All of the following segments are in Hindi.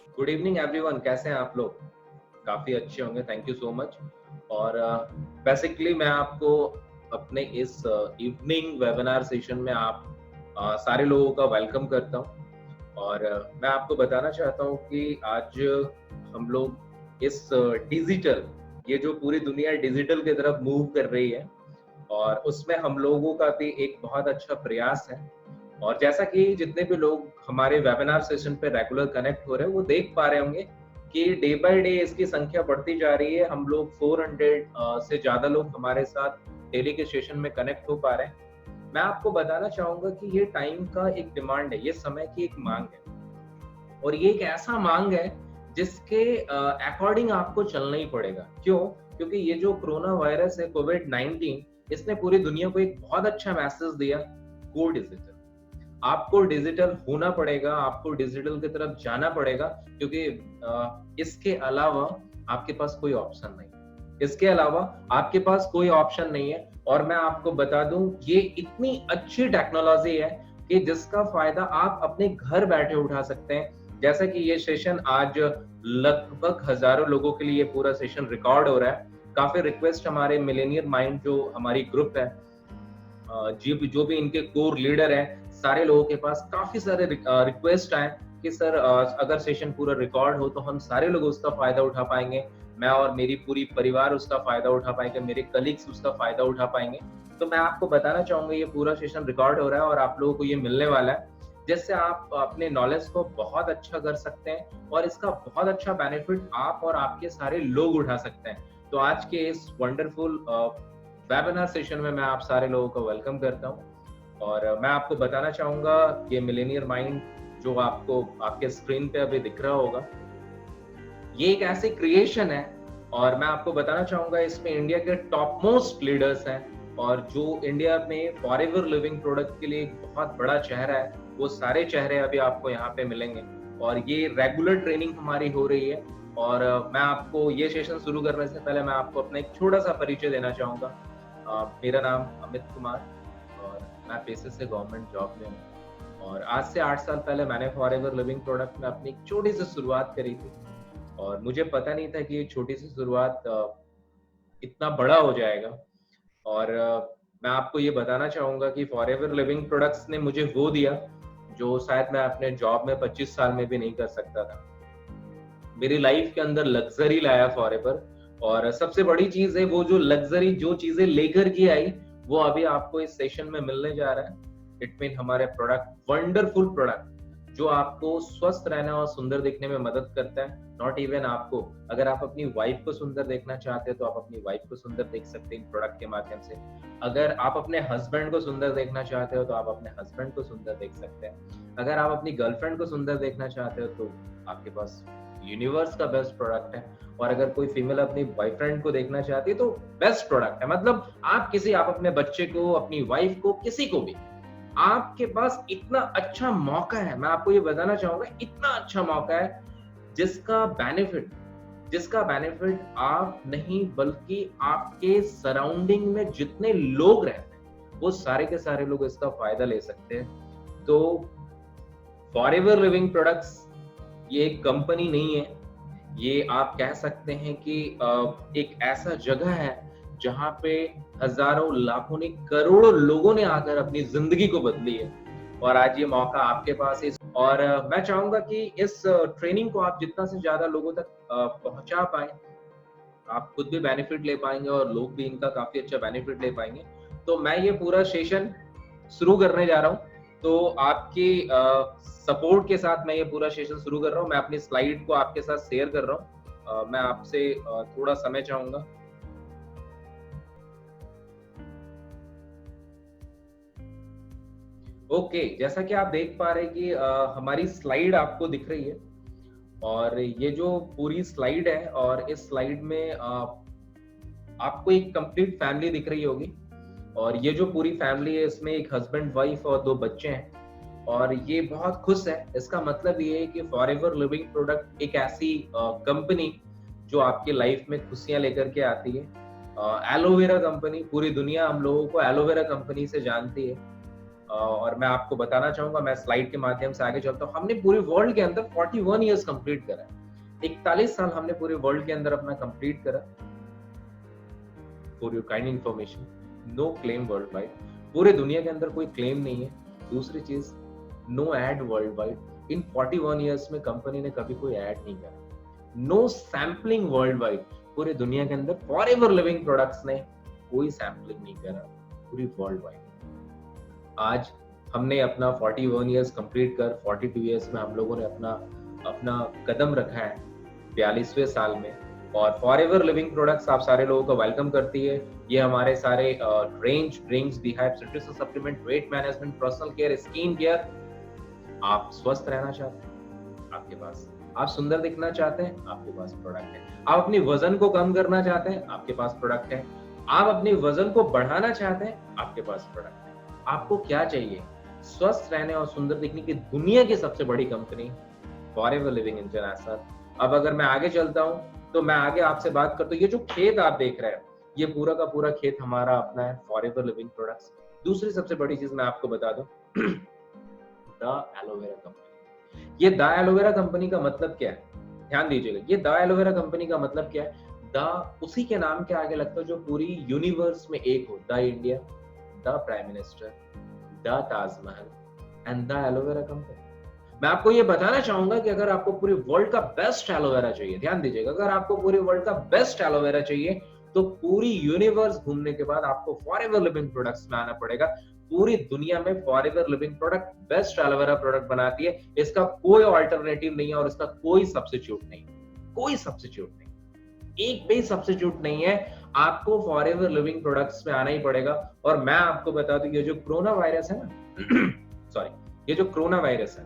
गुड इवनिंग एवरीवन, कैसे हैं आप लोग? काफ़ी अच्छे होंगे, थैंक यू सो मच। और बेसिकली मैं आपको अपने इस इवनिंग वेबिनार सेशन में आप सारे लोगों का वेलकम करता हूँ। और मैं आपको बताना चाहता हूँ कि आज हम लोग इस डिजिटल, ये जो पूरी दुनिया डिजिटल की तरफ मूव कर रही है, और उसमें हम लोगों का भी एक बहुत अच्छा प्रयास है। और जैसा कि जितने भी लोग हमारे वेबिनार सेशन पे रेगुलर कनेक्ट हो रहे हैं, वो देख पा रहे होंगे कि डे बाय डे इसकी संख्या बढ़ती जा रही है। हम लोग 400 से ज़्यादा लोग हमारे साथ डेली के सेशन में कनेक्ट हो पा रहे हैं। मैं आपको बताना चाहूँगा कि ये टाइम का एक डिमांड है, ये समय की एक माँग है। और ये एक ऐसा माँग है जिसके अकॉर्डिंग आपको चलना ही पड़ेगा। क्यों? क्योंकि ये जो कोरोना वायरस है, कोविड-19, इसने पूरी दुनिया को एक बहुत अच्छा मैसेज दिया, गो डिजिटल। आपको डिजिटल होना पड़ेगा, आपको डिजिटल की तरफ जाना पड़ेगा, क्योंकि इसके अलावा आपके पास कोई ऑप्शन नहीं। इसके अलावा आपके पास कोई ऑप्शन नहीं है। और मैं आपको बता दूं, ये इतनी अच्छी टेक्नोलॉजी है कि जिसका फायदा आप अपने घर बैठे उठा सकते हैं। जैसा कि ये सेशन आज लगभग हजारों लोगों के लिए पूरा सेशन रिकॉर्ड हो रहा है। काफी रिक्वेस्ट हमारे मिलेनियर माइंड जो हमारी ग्रुप है, जो भी इनके कोर लीडर हैं, सारे लोगों के पास काफी सारे रिक्वेस्ट आए कि सर, अगर सेशन पूरा रिकॉर्ड हो तो हम सारे लोग उसका फायदा उठा पाएंगे। मैं और मेरी पूरी परिवार उसका फायदा उठा पाएंगे, मेरे कलीग्स उसका फायदा उठा पाएंगे। तो मैं आपको बताना चाहूंगा, ये पूरा सेशन रिकॉर्ड हो रहा है और आप लोगों को ये मिलने वाला है, जिससे आप अपने नॉलेज को बहुत अच्छा कर सकते हैं और इसका बहुत अच्छा बेनिफिट आप और आपके सारे लोग उठा सकते हैं। तो आज के इस वंडरफुल वेबिनार सेशन में मैं आप सारे लोगों को वेलकम करता हूं। और मैं आपको बताना चाहूंगा, ये मिलेनियर माइंड जो आपको आपके स्क्रीन पे अभी दिख रहा होगा, ये एक ऐसी क्रिएशन है। और मैं आपको बताना चाहूंगा, इसमें इंडिया के टॉप मोस्ट लीडर्स हैं, और जो इंडिया में फॉरएवर लिविंग प्रोडक्ट के लिए एक बहुत बड़ा चेहरा है, वो सारे चेहरे अभी आपको यहाँ पे मिलेंगे। और ये रेगुलर ट्रेनिंग हमारी हो रही है। और मैं आपको ये सेशन शुरू करने से पहले मैं आपको अपना एक छोटा सा परिचय देना चाहूंगा। मेरा नाम अमित कुमार, और मैं पेशे से गवर्नमेंट जॉब में हूँ। और आज से 8 साल पहले मैंने फॉरएवर लिविंग प्रोडक्ट में अपनी एक छोटी सी शुरुआत करी थी। और मुझे पता नहीं था कि ये छोटी सी शुरुआत इतना बड़ा हो जाएगा। और मैं आपको ये बताना चाहूंगा कि फॉरएवर लिविंग प्रोडक्ट्स ने मुझे वो दिया जो शायद मैं अपने जॉब में 25 साल में भी नहीं कर सकता था। मेरी लाइफ के अंदर लग्जरी लाया फॉरएवर। और सबसे बड़ी चीज है, वो जो लग्जरी जो चीजें लेकर के आई, वो अभी आपको इस सेशन में मिलने जा रहा है। इट मीन हमारे प्रोडक्ट, वंडरफुल प्रोडक्ट जो आपको स्वस्थ रहना और सुंदर दिखने में मदद करता है। नॉट इवन आपको, अगर आप अपनी वाइफ को सुंदर देखना चाहते हो तो आप अपनी वाइफ को सुंदर देख सकते हैं इन प्रोडक्ट के माध्यम से। अगर आप अपने हस्बैंड को सुंदर देखना चाहते हो तो आप अपने हस्बैंड को सुंदर देख सकते हैं। अगर आप अपनी गर्लफ्रेंड को सुंदर देखना चाहते हो तो आपके पास यूनिवर्स का बेस्ट प्रोडक्ट है। और अगर कोई फीमेल अपनी बॉयफ्रेंड को देखना चाहती है तो बेस्ट प्रोडक्ट है। मतलब आप अपने बच्चे को, अपनी वाइफ को, किसी को भी, आपके पास इतना अच्छा मौका है। मैं आपको ये बताना चाहूंगा, इतना अच्छा मौका है जिसका बेनिफिट जिसका बेनिफिट आप नहीं बल्कि आपके सराउंडिंग में जितने लोग रहते हैं, वो सारे के सारे लोग इसका फायदा ले सकते हैं। तो फॉरएवर लिविंग प्रोडक्ट्स ये एक कंपनी नहीं है, ये आप कह सकते हैं कि एक ऐसा जगह है जहाँ पे हजारों, लाखों ने, करोड़ों लोगों ने आकर अपनी जिंदगी को बदली है। और आज ये मौका आपके पास है। और मैं चाहूंगा कि इस ट्रेनिंग को आप जितना से ज्यादा लोगों तक पहुंचा पाए, आप खुद भी बेनिफिट ले पाएंगे और लोग भी इनका काफी अच्छा बेनिफिट ले पाएंगे। तो मैं ये पूरा सेशन शुरू करने जा रहा हूँ। तो आपकी सपोर्ट के साथ मैं ये पूरा सेशन शुरू कर रहा हूँ। मैं अपनी स्लाइड को आपके साथ शेयर कर रहा हूँ। मैं आपसे थोड़ा समय चाहूंगा। ओके, जैसा कि आप देख पा रहे हैं कि हमारी स्लाइड आपको दिख रही है। और ये जो पूरी स्लाइड है, और इस स्लाइड में आपको एक कंप्लीट फैमिली दिख रही होगी। और ये जो पूरी फैमिली है, इसमें एक हस्बैंड, वाइफ और 2 बच्चे हैं। और ये बहुत खुश है। इसका मतलब ये है कि फॉरएवर लिविंग प्रोडक्ट एक ऐसी कंपनी जो आपकी लाइफ में खुशियां लेकर के आती है। एलोवेरा कंपनी, पूरी दुनिया हम लोगों को एलोवेरा कंपनी से जानती है। और मैं आपको बताना चाहूंगा, मैं स्लाइड के माध्यम से आगे चलता हूँ। हमने पूरे वर्ल्ड के अंदर 41 ईयर्स कंप्लीट करा, 41 साल हमने पूरे वर्ल्ड के अंदर अपना कंप्लीट करा। For your kind information, no claim world wide, पूरे दुनिया के अंदर कोई क्लेम नहीं है। दूसरी चीज, नो एड वर्ल्ड वाइड, इन 41 ईयर्स में कंपनी ने कभी कोई ऐड नहीं करा। नो सैम्पलिंग वर्ल्ड वाइड, पूरे दुनिया के अंदर फॉरएवर लिविंग प्रोडक्ट्स ने कोई सैम्पलिंग नहीं करा पूरी वर्ल्ड वाइड। आज हमने अपना 41 ईयर्स कंप्लीट कर 42 ईयर्स में हम लोगों ने अपना कदम रखा है 42वें साल में। और फॉरएवर लिविंग प्रोडक्ट्स आप सारे लोगों का वेलकम करती है। ये हमारे सारे range, drinks, nutrition supplement, weight management, personal care, skin care. आप स्वस्थ रहना चाहते हैं, आपके पास, आप सुंदर दिखना चाहते हैं, आपके पास प्रोडक्ट है। आप अपनी वजन को कम करना चाहते हैं, आपके पास प्रोडक्ट है। आप अपनी वजन को बढ़ाना चाहते हैं, आपके पास प्रोडक्ट है। आपको क्या चाहिए? स्वस्थ रहने और सुंदर दिखने की दुनिया की सबसे बड़ी कंपनी फॉरएवर लिविंग इंटरनेशनल। अब अगर मैं आगे चलता हूं तो मैं आगे आपसे बात करता हूं। ये जो खेत आप देख रहे हैं, ये पूरा का पूरा खेत हमारा अपना है, फॉरएवर लिविंग प्रोडक्ट्स। दूसरी सबसे बड़ी चीज मैं आपको बता दूं, द एलोवेरा कंपनी। ये द एलोवेरा कंपनी का मतलब क्या है? ध्यान दीजिएगा, ये द एलोवेरा कंपनी का मतलब क्या है? द उसी के नाम के आगे लगता है जो पूरी यूनिवर्स में एक हो, the India, the prime minister, the Taj Mahal and the aloe vera company. मैं आपको ये बताना चाहूंगा कि अगर आपको पूरी वर्ल्ड का बेस्ट एलोवेरा चाहिए, ध्यान दीजिएगा, अगर आपको पूरी वर्ल्ड का बेस्ट एलोवेरा चाहिए तो पूरी यूनिवर्स घूमने के बाद आपको फॉरएवर लिविंग प्रोडक्ट्स में आना पड़ेगा। पूरी दुनिया में forever Living product best aloe vera product बनाती है। इसका कोई ऑल्टरनेटिव नहीं है और इसका कोई सब्स्टिट्यूट नहीं, कोई सब्स्टिट्यूट नहीं, एक भी सब्स्टिट्यूट नहीं है। आपको फॉरएवर लिविंग प्रोडक्ट्स में आना ही पड़ेगा। और मैं आपको बता दूं, ये जो कोरोना वायरस है ना सॉरी, ये जो कोरोना वायरस है,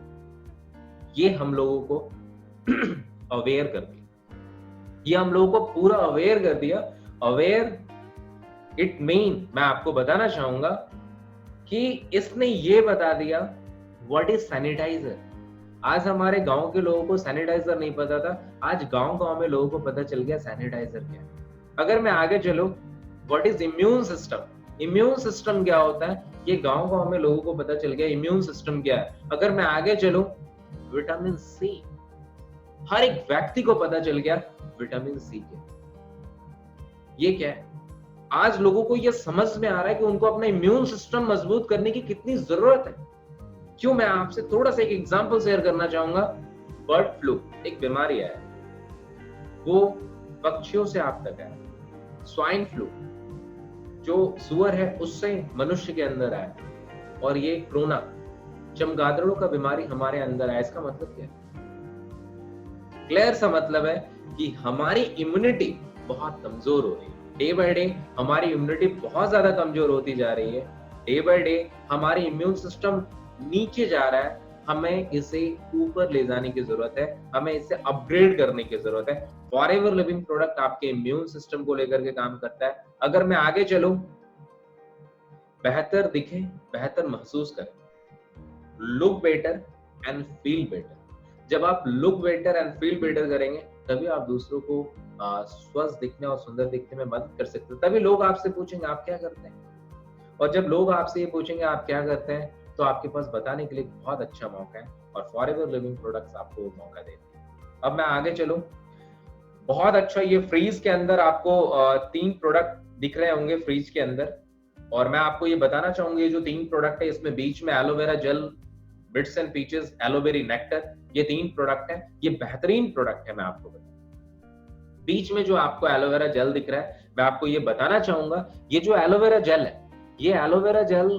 ये हम लोगों को अवेयर कर दिया, ये हम लोगों को पूरा अवेयर कर दिया। अवेयर इट मीन, मैं आपको बताना चाहूंगा कि इसने ये बता दिया व्हाट इज सैनिटाइजर। आज हमारे गांव के लोगों को सैनिटाइजर नहीं पता था, आज गांव-गांव में लोगों को पता चल गया सैनिटाइजर क्या है। अगर मैं आगे चलूं, what is immune system, immune system क्या होता है, ये गांव-गांव में लोगों को पता चल गया इम्यून सिस्टम क्या है। अगर मैं आगे चलूं, विटामिन सी, हर एक व्यक्ति को पता चल गया विटामिन सी क्या, ये क्या है। आज लोगों को ये समझ में आ रहा है कि उनको अपना इम्यून सिस्टम मजबूत करने की कितनी जरूरत है। क्यों, मैं आपसे थोड़ा सा एक एग्जांपल शेयर करना चाहूंगा। बर्ड फ्लू एक बीमारी है, वो पक्षियों से आप तक है। स्वाइन फ्लू जो सुअर है उससे मनुष्य के अंदर है। और ये कोरोना, चमगादड़ों का बीमारी हमारे अंदर है। इसका मतलब क्या है? क्लियर सा मतलब है कि हमारी इम्यूनिटी बहुत कमजोर हो रही है। डे बाय डे हमारी इम्यूनिटी बहुत ज्यादा कमजोर होती जा रही है। डे बाय डे हमारी इम्यून सिस्टम नीचे जा रहा है। हमें इसे ऊपर ले जाने की जरूरत है, हमें इसे अपग्रेड करने की जरूरत है। फॉरएवर लिविंग प्रोडक्ट आपके इम्यून सिस्टम को लेकर के काम करता है। अगर मैं आगे चलूं, बेहतर दिखे, बेहतर महसूस करें, look better and feel better. जब आप look better and feel better करेंगे, तभी आप दूसरों को स्वस्थ दिखने और सुंदर दिखने में मदद कर सकते हैं। तभी लोग आपसे पूछेंगे आप क्या करते हैं। और जब लोग आपसे ये पूछेंगे आप क्या करते हैं, तो आपके पास बताने के लिए बहुत अच्छा मौका है। और फॉरएवर लिविंग प्रोडक्ट्स आपको वो मौका देते हैं। अब मैं आगे चलूं, बहुत अच्छा, ये फ्रीज के अंदर आपको 3 प्रोडक्ट दिख रहे होंगे फ्रीज के अंदर। और मैं आपको ये बताना चाहूंगा, ये जो 3 प्रोडक्ट है, इसमें बीच में aloe vera gel, bits and peaches, aloe vera nectar, ये 3 प्रोडक्ट है। ये बेहतरीन प्रोडक्ट है। मैं आपको बीच में जो आपको एलोवेरा जेल दिख रहा है, मैं आपको ये बताना चाहूंगा, ये जो एलोवेरा जेल है, ये एलोवेरा जेल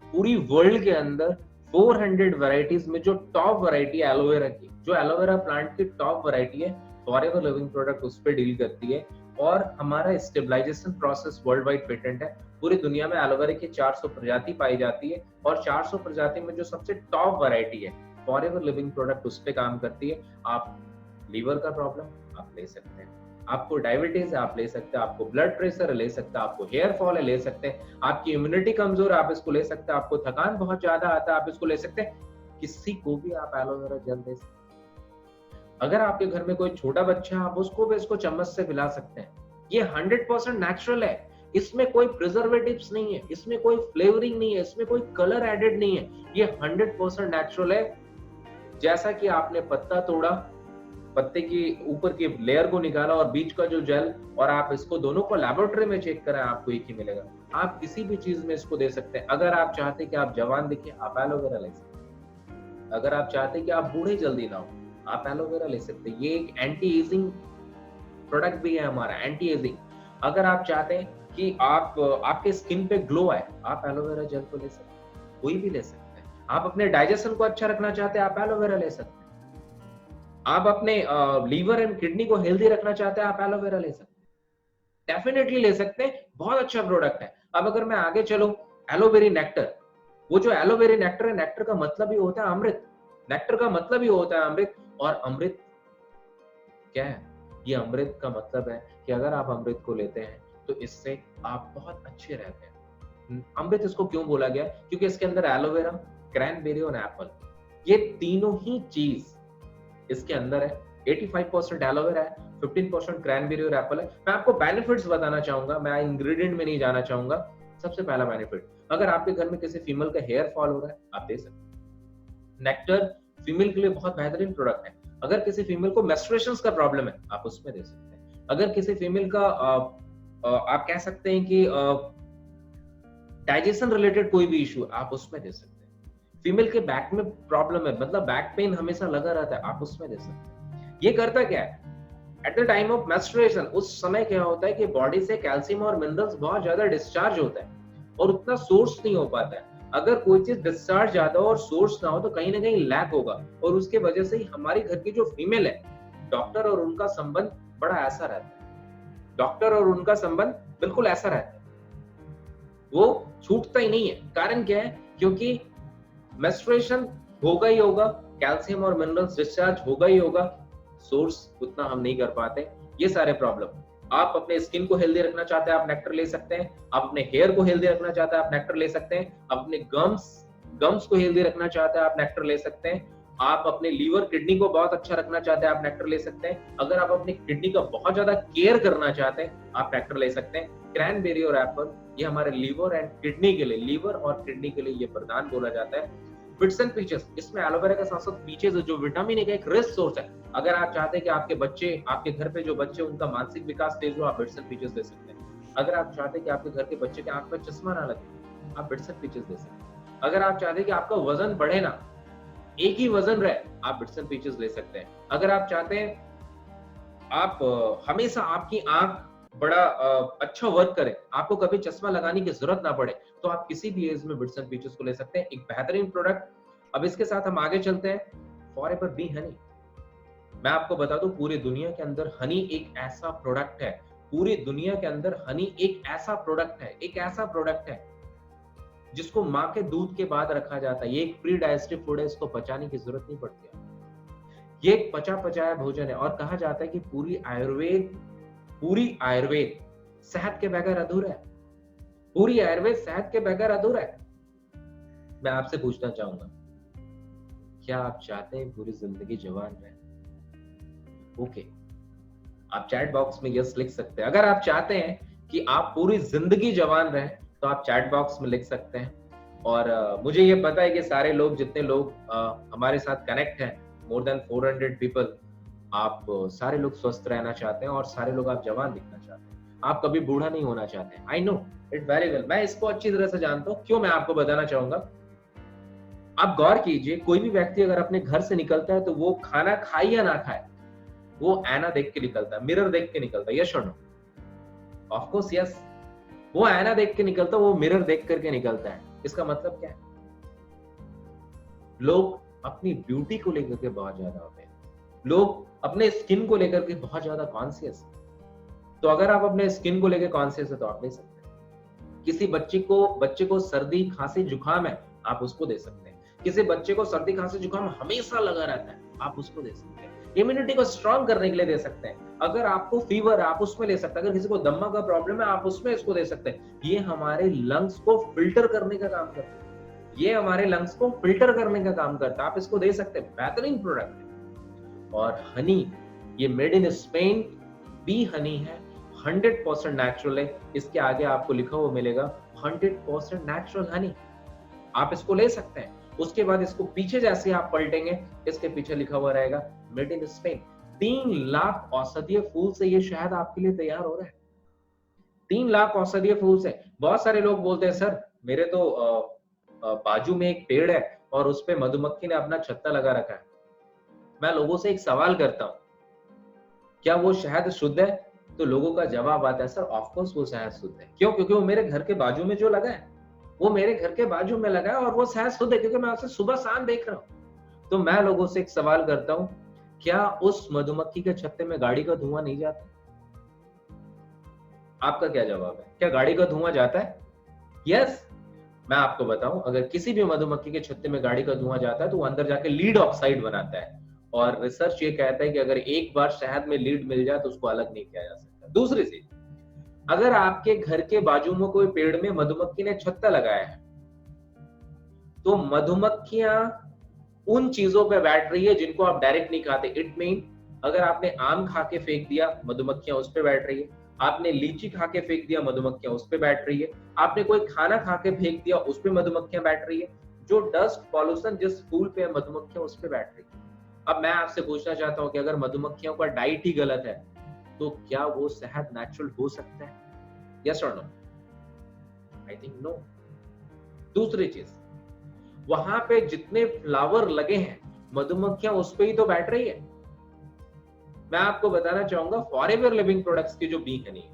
पूरी वर्ल्ड के अंदर 400 वैरायटीज में जो टॉप वैरायटी है एलोवेरा की, जो एलोवेरा प्लांट की टॉप वैरायटी है, फॉरएवर लिविंग प्रोडक्ट उस पर डील करती है। और हमारा stabilisation process world wide patent है। पूरी दुनिया में एलोवेरा की 400 प्रजाति पाई जाती है और 400 प्रजाति में जो सबसे टॉप वैरायटी है, फॉरएवर लिविंग प्रोडक्ट उस पर काम करती है। आप लीवर का प्रॉब्लम आप ले सकते हैं, आपको डायबिटीज है आप ले सकते हैं, आपको ब्लड प्रेशर है ले सकते हैं, आपको हेयर फॉल है ले सकते हैं, आपकी इम्यूनिटी कमजोर है आप इसको ले सकते हैं, आपको थकान बहुत ज्यादा आता है आप इसको ले सकते हैं। किसी को भी आप एलोवेरा जेल दे सकते हैं। अगर आपके घर में कोई छोटा बच्चा है, आप उसको भी इसको चम्मच से पिला सकते हैं। ये 100% नेचुरल है। इसमें कोई प्रिजर्वेटिव्स नहीं है, इसमें कोई फ्लेवरिंग नहीं है, इसमें कोई कलर एडेड नहीं है, ये 100% नेचुरल है। जैसा कि आपने पत्ता तोड़ा, पत्ते की ऊपर की लेयर को निकाला और बीच का जो जेल, और आप इसको दोनों को लेबोरेटरी में चेक करें, आपको एक ही मिलेगा। आप किसी भी चीज में इसको दे सकते हैं। अगर आप चाहते हैं कि आप जवान दिखे, आप एलोवेरा ले सकते हैं। अगर आप चाहते हैं कि आप बूढ़े जल्दी ना हो, आप एलोवेरा ले सकते हैं। ये एक एंटी एजिंग प्रोडक्ट भी है हमारा, एंटी एजिंग। अगर आप चाहते हैं कि आप आपके स्किन पे ग्लो आए, आप एलोवेरा जेल को ले सकते हैं, कोई भी ले सकते हैं। आप अपने डाइजेशन को अच्छा रखना चाहते हैं, आप एलोवेरा ले सकते हैं। आप अपने लीवर एंड किडनी को हेल्दी रखना चाहते हैं, आप एलोवेरा ले सकते हैं, डेफिनेटली ले सकते हैं। बहुत अच्छा प्रोडक्ट है। अब अगर मैं आगे चलूं, एलोवेरी नेक्टर, वो जो एलोवेरी नेक्टर है, नेक्टर का मतलब ही होता है अमृत। नेक्टर का मतलब ही होता है अमृत। और अमृत क्या है? ये अमृत का मतलब है कि अगर आप अमृत को लेते हैं तो इससे आप बहुत अच्छे रहते हैं। अमृत इसको क्यों बोला गया? क्योंकि इसके अंदर एलोवेरा, क्रैनबेरी और एप्पल, ये तीनों ही चीज इसके अंदर है। 85% एलोवेरा है, 15% क्रैनबेरी और एप्पल है। मैं आपको बेनिफिट्स बताना चाहूंगा, मैं इंग्रेडिएंट में नहीं जाना चाहूंगा। सबसे पहला बेनिफिट, अगर आपके घर में किसी फीमेल का हेयर फॉल हो रहा है, आप दे सकते हैं। नेक्टर फीमेल के लिए बहुत बेहतरीन प्रोडक्ट है। अगर किसी फीमेल को मेंस्ट्रुएशंस का प्रॉब्लम है, आप उसमें दे सकते हैं। अगर किसी फीमेल का आप कह सकते हैं कि डाइजेशन रिलेटेड कोई भी इशू, आप उसमें दे सकते हैं। फीमेल के बैक में प्रॉब्लम है, मतलब बैक पेन हमेशा लगा रहता है, आप उसमें दे सकते हैं। ये करता क्या है? At the time of menstruation, उस समय क्या होता है कि बॉडी से कैल्शियम और मिनरल्स बहुत ज्यादा डिस्चार्ज होता है और उतना सोर्स नहीं हो पाता है। अगर कोई चीज डिस्चार्ज ज्यादा और सोर्स ना हो तो कहीं ना कहीं लैक होगा, और उसके वजह से ही हमारी घर की जो फीमेल है, डॉक्टर और उनका संबंध बड़ा ऐसा रहता है। डॉक्टर और उनका संबंध बिल्कुल ऐसा रहता है, वो छूटता ही नहीं है। कारण क्या है? क्योंकि मेंस्ट्रुएशन होगा ही होगा, कैल्शियम और मिनरल्स डिस्चार्ज होगा ही होगा, सोर्स उतना हम नहीं कर पाते। ये सारे प्रॉब्लम। आप अपने स्किन को हेल्दी रखना चाहते हैं, आप नेक्टर ले सकते हैं। आप अपने हेयर को हेल्दी रखना चाहते हैं, आप नेक्टर ले सकते हैं। अपने गम्स को हेल्दी रखना चाहते हैं, आप नेक्टर ले सकते हैं। आप अपने लीवर किडनी को बहुत अच्छा रखना चाहते हैं, आप नेक्टर ले सकते हैं। अगर आप अपनी किडनी का बहुत ज्यादा केयर करना चाहते हैं, आप नेक्टर ले सकते हैं। क्रैनबेरी और एप्पल, ये हमारे लीवर एंड किडनी के लिए, लीवर और किडनी के लिए ये वरदान बोला जाता है। बिट्स एंड पीचेस, इसमें एलोवेरा के साथ साथ पीचेस जो विटामिन ए का एक रिच सोर्स है। अगर आप चाहते हैं कि आपके बच्चे, आपके घर पे जो बच्चे उनका मानसिक विकास तेज हो, आप बिट्स एंड पीचेस दे सकते हैं। अगर आप चाहते हैं कि आपके घर के बच्चे के आंख में चश्मा ना लगे, आप बिट्स एंड पीचेस दे सकते हैं। अगर आप चाहते हैं कि आपका वजन बढ़े ना, एक ही वजन रहे, आप बिट्स एंड पीचेस ले सकते हैं। अगर आप चाहते हैं आप हमेशा आपकी आंख बड़ा अच्छा वर्क करे, आपको कभी चश्मा लगाने की जरूरत ना पड़े, तो आप किसी भी एज में बिट्स एंड पीचेस को ले सकते हैं। एक बेहतरीन प्रोडक्ट। अब इसके साथ हम आगे चलते हैं। फॉरएवर बी हनी, मैं आपको बता दूं, पूरी दुनिया के अंदर हनी एक ऐसा प्रोडक्ट है, पूरी दुनिया के अंदर हनी एक ऐसा प्रोडक्ट है, एक ऐसा प्रोडक्ट है जिसको माँ के दूध के बाद रखा जाता है। ये एक प्री डाइजेस्टिव फूड है, इसको पचाने की जरूरत नहीं पड़ती है। ये एक पचा पचाया भोजन है, और कहा जाता है कि पूरी आयुर्वेद सेहत के बगैर अधूरा है। पूरी आयुर्वेद सेहत के बगैर अधूरा है। मैं आपसे पूछना चाहूंगा, क्या आप चाहते हैं पूरी जिंदगी जवान रहे? ओके, आप चैट बॉक्स में यस लिख सकते हैं। अगर आप चाहते हैं कि आप पूरी जिंदगी जवान रहे, तो आप चैट बॉक्स में लिख सकते हैं। और मुझे ये पता है कि सारे लोग, जितने लोग हमारे साथ कनेक्ट हैं, मोर देन 400 पीपल, आप सारे लोग स्वस्थ रहना चाहते हैं और सारे लोग आप जवान दिखना चाहते हैं। आप कभी बूढ़ा नहीं होना चाहते हैं। I know it very well, मैं इसको अच्छी तरह से जानता हूँ। क्यों? मैं आपको बताना चाहूंगा। आप गौर कीजिए, कोई भी व्यक्ति अगर अपने घर से निकलता है तो वो खाना खाए या ना खाए, वो आईना देख के निकलता है, मिरर देख के निकलता है। यस और नो? Of course yes. वो आईना देख के निकलता है, वो मिरर देख करके निकलता है। इसका मतलब क्या है? लोग अपनी ब्यूटी को लेकर के बहुत ज्यादा होते हैं, लोग अपने स्किन को लेकर के बहुत ज्यादा कॉन्शियस है। तो अगर आप अपने स्किन को लेकर कॉन्शियस है तो आप ले सकते हैं। किसी बच्चे को सर्दी खांसी जुकाम है, आप उसको दे सकते हैं। किसी बच्चे को सर्दी खांसी जुकाम हमेशा लगा रहता है, आप उसको दे सकते हैं। इम्यूनिटी को स्ट्रॉन्ग करने के लिए दे सकते हैं। अगर आपको फीवर है, आप उसमें ले सकते हैं। अगर किसी को दम्मा का प्रॉब्लम है, आप उसमें इसको दे सकते हैं। ये हमारे लंग्स को फिल्टर करने का काम करता है, ये हमारे लंग्स को फिल्टर करने का काम करता है। आप इसको दे सकते हैं, बेहतरीन प्रोडक्ट है। और हनी, ये made in Spain B Honey है। 100% नेचुरल है। इसके आगे आपको लिखा हुआ मिलेगा 100% नेचुरल हनी। आप इसको ले सकते हैं। उसके बाद इसको पीछे जैसे आप पलटेंगे, इसके पीछे लिखा हुआ रहेगा मेड इन स्पेन। 3 लाख औषधीय फूल से ये शहद आपके लिए तैयार हो रहा है। 3 लाख औषधीय फूल से। बहुत सारे लोग बोलते हैं सर मेरे तो बाजू में एक पेड़ है और उस पे मधुमक्खी ने अपना छत्ता लगा रखा है। मैं लोगों से एक सवाल करता हूं, क्या वो शहद शुद्ध है? तो लोगों का जवाब आता है सर ऑफ कोर्स वो शहद शुद्ध है। क्यों? क्योंकि वो मेरे घर के बाजू में जो लगा है, वो मेरे घर के बाजू में लगा है और वो शहद शुद्ध है क्योंकि मैं उसे सुबह शाम देख रहा हूं। तो मैं लोगों से एक सवाल करता हूं, क्या उस मधुमक्खी के छत्ते में गाड़ी का धुआं नहीं जाता? आपका क्या जवाब है? क्या गाड़ी का धुआं जाता है? यस। मैं आपको बताऊं, अगर किसी भी मधुमक्खी के छत्ते में गाड़ी का धुआं जाता है तो वो अंदर जाके लीड ऑक्साइड बनाता है और रिसर्च ये कहता है कि अगर एक बार शहद में लीड मिल जाए तो उसको अलग नहीं किया जा सकता। दूसरी चीज, अगर आपके घर के बाजू में कोई पेड़ में मधुमक्खी ने छत्ता लगाया है तो मधुमक्खियां उन चीजों पे बैठ रही है जिनको आप डायरेक्ट नहीं खाते। इट मीन अगर आपने आम खा के फेंक दिया, मधुमक्खियां उस पे बैठ रही है। आपने लीची खा के फेंक दिया, मधुमक्खियां उस पे बैठ रही है। आपने कोई खाना खा के फेंक दिया, उस पे मधुमक्खियां बैठ रही है। जो डस्ट पॉल्यूशन जिस फूल पे है, मधुमक्खियां उस पे बैठ रही है। अब मैं आपसे पूछना चाहता हूं कि अगर मधुमक्खियों का डाइट ही गलत है तो क्या वो शहद नेचुरल हो सकता है? यस और नो? I think no. दूसरी चीज, वहां पे जितने फ्लावर लगे हैं मधुमक्खियां उस पे ही तो बैठ रही है। मैं आपको बताना चाहूंगा फॉरएवर लिविंग प्रोडक्ट्स की जो बी हनी है,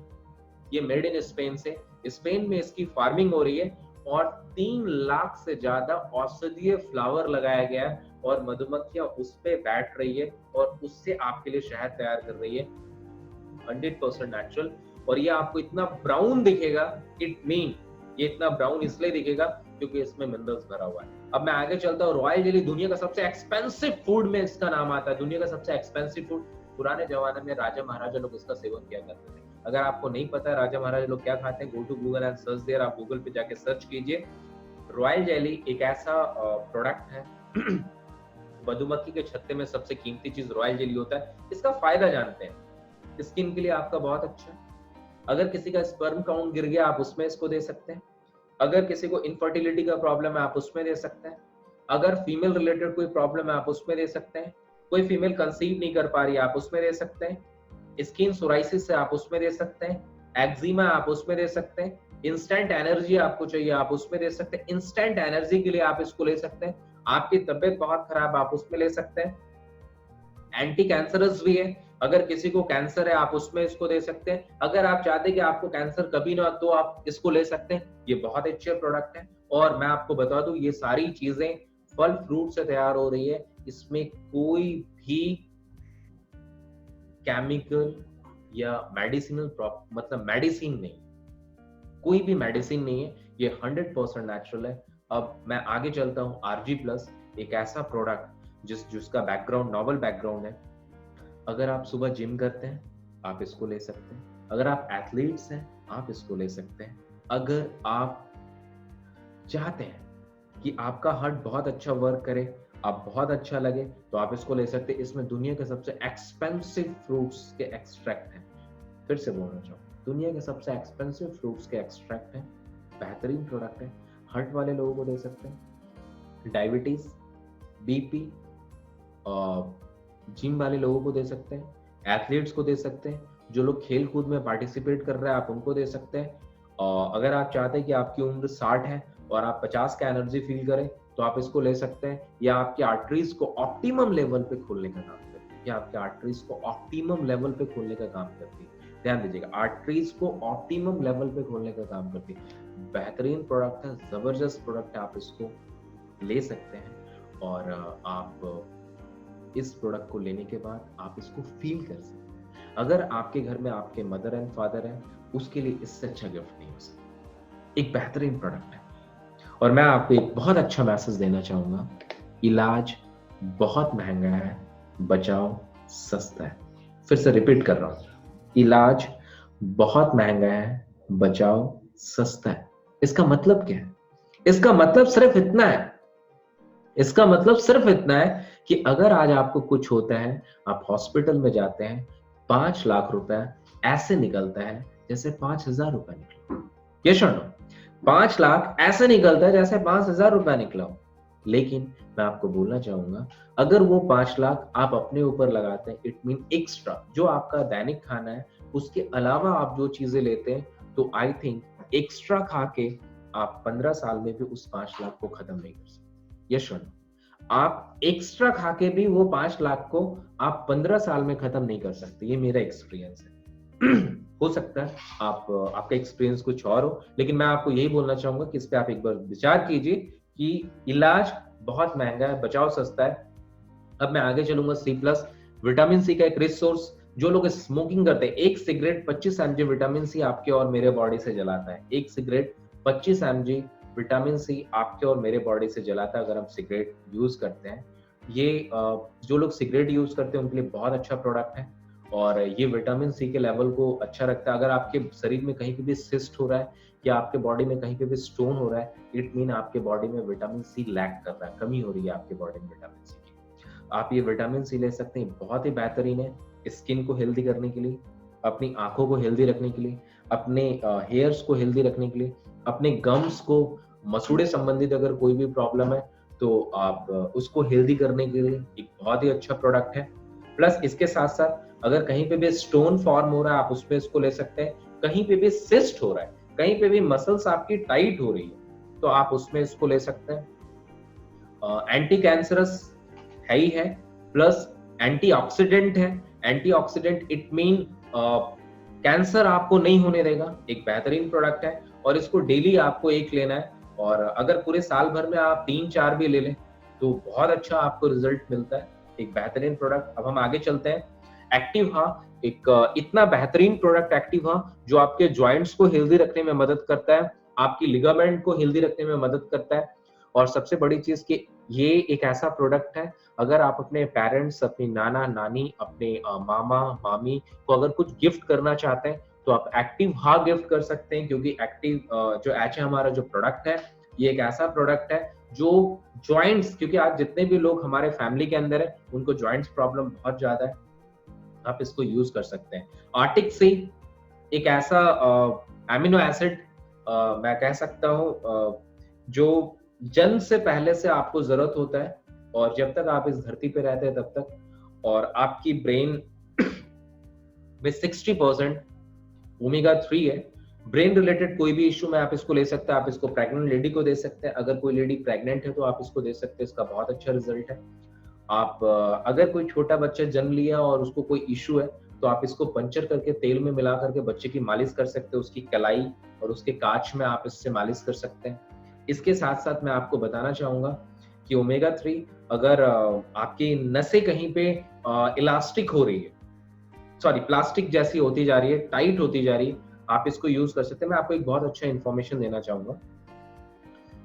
ये मेड इन स्पेन से, स्पेन में इसकी फार्मिंग हो रही है और 3 लाख से ज्यादा औषधीय फ्लावर लगाया गया है और मधुमक्खियां उस पे बैठ रही है और उससे आपके लिए शहद तैयार कर रही है 100% नेचुरल। और ये आपको इतना ब्राउन दिखेगा, इट मीन ये इतना ब्राउन इसलिए दिखेगा क्योंकि इसमें मिनरल्स भरा हुआ है। अब मैं आगे चलता हूँ। रॉयल जेली दुनिया का सबसे एक्सपेंसिव फूड में इसका नाम आता है, दुनिया का सबसे एक्सपेंसिव फूड। पुराने जमाने में राजा महाराजा लोग इसका सेवन किया करते थे। अगर आपको नहीं पता है राजा महाराजा लोग क्या खाते हैं, go to Google and search there. आप गूगल पे जाके सर्च कीजिए। रॉयल जेली एक ऐसा प्रोडक्ट है मधुमक्खी के छत्ते में सबसे कीमती चीज रॉयल जेली होता है। इसका फायदा जानते हैं। स्किन के लिए आपका बहुत अच्छा है। अगर किसी का स्पर्म काउंट गिर गया आप उसमें इसको दे सकते हैं। अगर किसी को इनफर्टिलिटी का प्रॉब्लम है आप उसमें दे सकते हैं। अगर फीमेल रिलेटेड कोई प्रॉब्लम है आप उसमें दे सकते हैं। कोई फीमेल कंसीव नहीं कर पा रही है आप उसमें दे सकते हैं। स्किन सोराइसिस है आप उसमें दे सकते हैं। एक्जिमा आप उसमें दे सकते हैं। इंस्टेंट एनर्जी आपको चाहिए आप उसमें दे सकते हैं। इंस्टेंट एनर्जी के लिए आप इसको ले सकते हैं। आपकी तबीयत बहुत खराब आप उसमें ले सकते हैं। एंटी कैंसरस भी है, अगर किसी को कैंसर है आप उसमें इसको दे सकते हैं। अगर आप चाहते हैं कि आपको कैंसर कभी ना तो आप इसको ले सकते हैं। ये बहुत अच्छे प्रोडक्ट है। और मैं आपको बता दूं ये सारी चीजें फल फ्रूट से तैयार हो रही है। इसमें कोई भी केमिकल या मेडिसिनल मतलब मेडिसिन नहीं, कोई भी मेडिसिन नहीं है। ये 100% नेचुरल है। अब मैं आगे चलता हूँ। आरजी प्लस एक ऐसा प्रोडक्ट जिसका बैकग्राउंड नॉवल बैकग्राउंड है। अगर आप सुबह जिम करते हैं आप इसको ले सकते हैं। अगर आप एथलीट्स हैं आप इसको ले सकते हैं। अगर आप चाहते हैं कि आपका हार्ट बहुत अच्छा वर्क करे, आप बहुत अच्छा लगे, तो आप इसको ले सकते हैं। इसमें दुनिया के सबसे एक्सपेंसिव फ्रूट्स के एक्सट्रैक्ट हैं। फिर से बोलना चाहूँ, दुनिया के सबसे एक्सपेंसिव फ्रूट्स के एक्सट्रैक्ट हैं। बेहतरीन प्रोडक्ट है। हार्ट वाले लोगों को दे सकते हैं, डायबिटीज, बीपी, जिम वाले लोगों को दे सकते हैं, एथलीट्स को दे सकते हैं, जो लोग खेल कूद में पार्टिसिपेट कर रहे हैं आप उनको दे सकते हैं। अगर आप चाहते हैं कि आपकी उम्र 60 है और आप 50 का एनर्जी फील करें तो आप इसको ले सकते हैं। या आपके आर्टरीज को ऑप्टिमम लेवल पे खोलने का काम करती है। या आपके आर्टरीज को ऑप्टिमम लेवल पे खोलने का काम करती है। ध्यान दीजिएगा, आर्टरीज को ऑप्टिमम लेवल पे खोलने का काम करती है। बेहतरीन प्रोडक्ट है, जबरदस्त प्रोडक्ट है। आप इसको ले सकते हैं और आप इस प्रोडक्ट को लेने के बाद आप इसको फील कर सकते हैं। अगर आपके घर में आपके मदर एंड फादर हैं, उसके लिए इससे अच्छा गिफ्ट नहीं हो सकता। एक बेहतरीन प्रोडक्ट है। और मैं आपको एक बहुत अच्छा मैसेज देना चाहूंगा, इलाज बहुत महंगा है, बचाव सस्ता है। फिर से रिपीट कर रहा हूं, इलाज बहुत महंगा है, बचाव सस्ता है। इसका मतलब क्या है? इसका मतलब सिर्फ इतना है, इसका मतलब सिर्फ इतना है कि अगर आज आपको कुछ होता है, आप हॉस्पिटल में जाते हैं, 5 लाख रुपए ऐसे निकलता है जैसे 5,000 रुपए निकला। यस और नो? 5 लाख ऐसे निकलता है जैसे 5,000 रुपए निकला हो। लेकिन मैं आपको बोलना चाहूंगा, अगर वो 5 लाख आप अपने ऊपर लगाते हैं, इट मीन एक्स्ट्रा जो आपका दैनिक खाना है, उसके अलावा आप जो चीजें लेते हैं, तो आई थिंक एक्स्ट्रा खा के आप 15 साल में भी उस 5 लाख को खत्म नहीं कर सकते। यस और नो? आप एक्स्ट्रा खा के भी वो 5 लाख को आप 15 साल में खत्म नहीं कर सकते। ये मेरा एक्सपीरियंस है। हो सकता है आप आपका एक्सपीरियंस कुछ और हो, लेकिन मैं आपको यही बोलना चाहूंगा कि इस पे आप एक बार विचार कीजिए कि इलाज बहुत महंगा है, बचाव सस्ता है। अब मैं आगे चलूंगा। सी प्लस विटामिन सी का एक रिच सोर्स। जो लोग स्मोकिंग करते हैं, एक सिगरेट 25 mg विटामिन सी आपके और मेरे बॉडी से जलाता है। एक सिगरेट 25 mg विटामिन सी आपके और मेरे बॉडी से जलाता है अगर हम सिगरेट यूज करते हैं। ये जो लोग सिगरेट यूज करते हैं उनके लिए बहुत अच्छा प्रोडक्ट है और ये विटामिन सी के लेवल को अच्छा रखता है। अगर आपके शरीर में कहीं पे भी सिस्ट हो रहा है या आपके बॉडी में कहीं पे भी स्टोन हो रहा है, इट मीन आपके बॉडी में विटामिन सी लैक कर रहा है, कमी हो रही है आपके बॉडी में विटामिन सी की। आप ये विटामिन सी ले सकते हैं, बहुत ही बेहतरीन है स्किन को हेल्दी करने के लिए, अपनी आंखों को हेल्दी रखने के लिए, अपने हेयर्स को हेल्दी रखने के लिए, अपने गम्स को, मसूड़े संबंधित अगर कोई भी प्रॉब्लम है तो आप उसको हेल्दी करने के लिए एक बहुत ही अच्छा प्रोडक्ट है। प्लस इसके साथ साथ अगर कहीं पे भी स्टोन फॉर्म हो रहा है, आप उसमें इसको ले सकते हैं। कहीं पे भी सिस्ट हो रहा है, कहीं पे भी मसल्स आपकी टाइट हो रही है, तो आप उसमें इसको ले सकते हैं। एंटी कैंसरस है ही है, प्लस एंटीऑक्सीडेंट है। एंटीऑक्सीडेंट इट मीन कैंसर आपको नहीं होने देगा। एक बेहतरीन प्रोडक्ट है और इसको डेली आपको एक लेना है और अगर पूरे साल भर में आप 3-4 भी ले लें तो बहुत अच्छा आपको रिजल्ट मिलता है। एक बेहतरीन प्रोडक्ट। अब हम आगे चलते हैं। एक्टिव हाँ, एक इतना बेहतरीन प्रोडक्ट एक्टिव हाँ जो आपके जॉइंट्स को हेल्दी रखने में मदद करता है, आपकी लिगामेंट को हेल्दी रखने में मदद करता है और सबसे बड़ी चीज कि ये एक ऐसा प्रोडक्ट है, अगर आप अपने पेरेंट्स, अपनी नाना नानी, अपने मामा मामी को अगर कुछ गिफ्ट करना चाहते हैं तो आप एक्टिव हाँ गिफ्ट कर सकते हैं, क्योंकि एक्टिव जो एच है हमारा जो प्रोडक्ट है, ये एक ऐसा प्रोडक्ट है जो जॉइंट्स, क्योंकि आज जितने भी लोग हमारे फैमिली के अंदर है उनको जॉइंट्स प्रॉब्लम बहुत ज्यादा है, आप इसको यूज कर सकते हैं। आर्टिक सी एक ऐसा एमिनो एसिड मैं कह सकता हूँ जो जन्म से पहले से आपको जरूरत होता है और जब तक आप इस धरती पे रहते हैं तब तक, और आपकी ब्रेन में 60% ओमेगा 3 है। ब्रेन रिलेटेड कोई भी इश्यू में आप इसको ले सकते हैं। आप इसको प्रेग्नेंट लेडी को दे सकते हैं, अगर कोई लेडी प्रेग्नेंट है तो आप इसको दे सकते हैं, इसका बहुत अच्छा रिजल्ट है। आप अगर कोई छोटा बच्चा जन्म लिया और उसको कोई इश्यू है तो आप इसको पंचर करके तेल में मिला करके बच्चे की मालिश कर सकते हैं, उसकी कलाई और उसके कांच में आप इससे मालिश कर सकते हैं। इसके साथ साथ मैं आपको बताना चाहूंगा कि ओमेगा 3 अगर आपकी नसें कहीं पे इलास्टिक हो रही है, सॉरी प्लास्टिक जैसी होती जा रही है, टाइट होती जा रही है, आप इसको यूज कर सकते हैं। मैं आपको एक बहुत अच्छा इन्फॉर्मेशन देना चाहूंगा।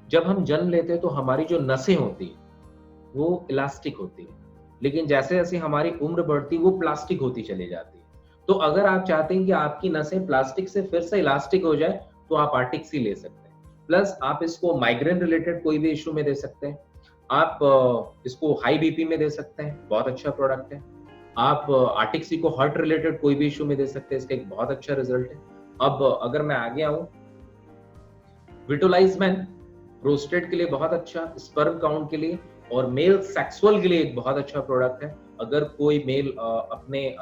जब हम जन्म लेते हैं तो हमारी जो नसें होती है वो इलास्टिक होती है, लेकिन जैसे जैसे हमारी उम्र बढ़ती है वो प्लास्टिक होती चली जाती है। तो अगर आप चाहते हैं कि आपकी नसें प्लास्टिक से फिर से इलास्टिक हो जाए तो आप आर्टिक सी ले सकते हैं। प्लस आप इसको माइग्रेन रिलेटेड कोई भी इशू में दे सकते हैं। आप इसको हाई बीपी में दे सकते हैं, बहुत अच्छा प्रोडक्ट है। आप आर्टिक सी को हार्ट रिलेटेड कोई भी इशू में दे सकते हैं, इसका एक बहुत अच्छा रिजल्ट है। अब अगर मैं आगे आऊं, विटोलाइज मैन प्रोस्टेट के लिए बहुत अच्छा, स्पर्म काउंट के लिए और मेल सेक्सुअल के लिए एक बहुत अच्छा प्रोडक्ट है। अगर कोई मेल अपने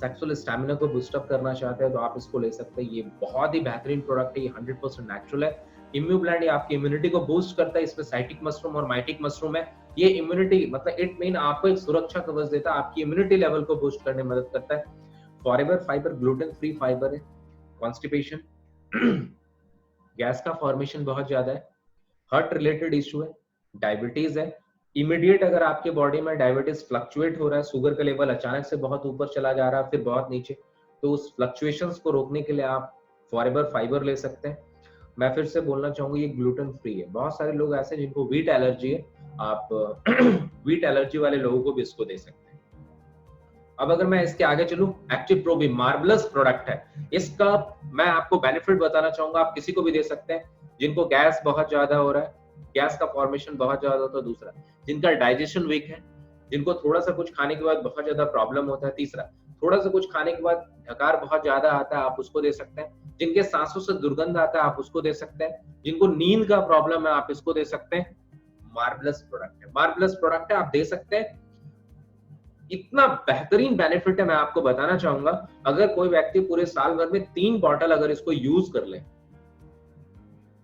सेक्सुअल स्टैमिना को बूस्टअप करना चाहते हैं तो आप इसको ले सकते हैं। ये बहुत ही बेहतरीन प्रोडक्ट है, ये 100% नेचुरल है। इम्यूब्लेंड ये आपकी इम्यूनिटी को बूस्ट करता है, इसमें साइटिक मशरूम और माइटिक मशरूम है। ये इम्यूनिटी मतलब इट मीन आपको एक सुरक्षा कवच देता है, आपकी इम्यूनिटी लेवल को बूस्ट करने में मदद करता है। Forever fibre gluten free fibre है। कॉन्स्टिपेशन गैस का फॉर्मेशन बहुत ज्यादा है, हार्ट रिलेटेड इशू है, डायबिटीज है, इमीडिएट अगर आपके बॉडी में डायबिटीज फ्लक्चुएट हो रहा है, शुगर का लेवल अचानक से बहुत ऊपर चला जा रहा है फिर बहुत नीचे, तो उस फ्लक्चुएशंस को रोकने के लिए आप फॉरएवर फाइबर ले सकते हैं। मैं फिर से बोलना चाहूंगा ये ग्लूटेन फ्री है। बहुत सारे लोग ऐसे जिनको व्हीट एलर्जी है, आप व्हीट एलर्जी वाले लोगों को भी इसको दे सकते हैं। अब अगर मैं इसके आगे चलूं, एक्टिव प्रो भी मार्वलस प्रोडक्ट है। इसका मैं आपको बेनिफिट बताना चाहूंगा, आप किसी को भी दे सकते हैं जिनको गैस बहुत ज्यादा हो रहा है, गैस का फॉर्मेशन बहुत ज्यादा होता है। दूसरा, जिनका डाइजेशन वीक है, जिनको थोड़ा सा कुछ खाने के बाद बहुत ज्यादा प्रॉब्लम होता है। तीसरा, थोड़ा सा कुछ खाने के बाद डकार बहुत ज्यादा आता है, आप उसको दे सकते हैं। जिनके सांसों से दुर्गंध आता है, आप उसको दे सकते हैं। जिनको नींद का प्रॉब्लम है, आप इसको दे सकते हैं। मार्वलस प्रोडक्ट है, मार्वलस प्रोडक्ट है, आप दे सकते हैं। इतना बेहतरीन बेनिफिट है, मैं आपको बताना चाहूंगा। अगर कोई व्यक्ति पूरे साल भर में 3 बॉटल अगर इसको यूज कर ले,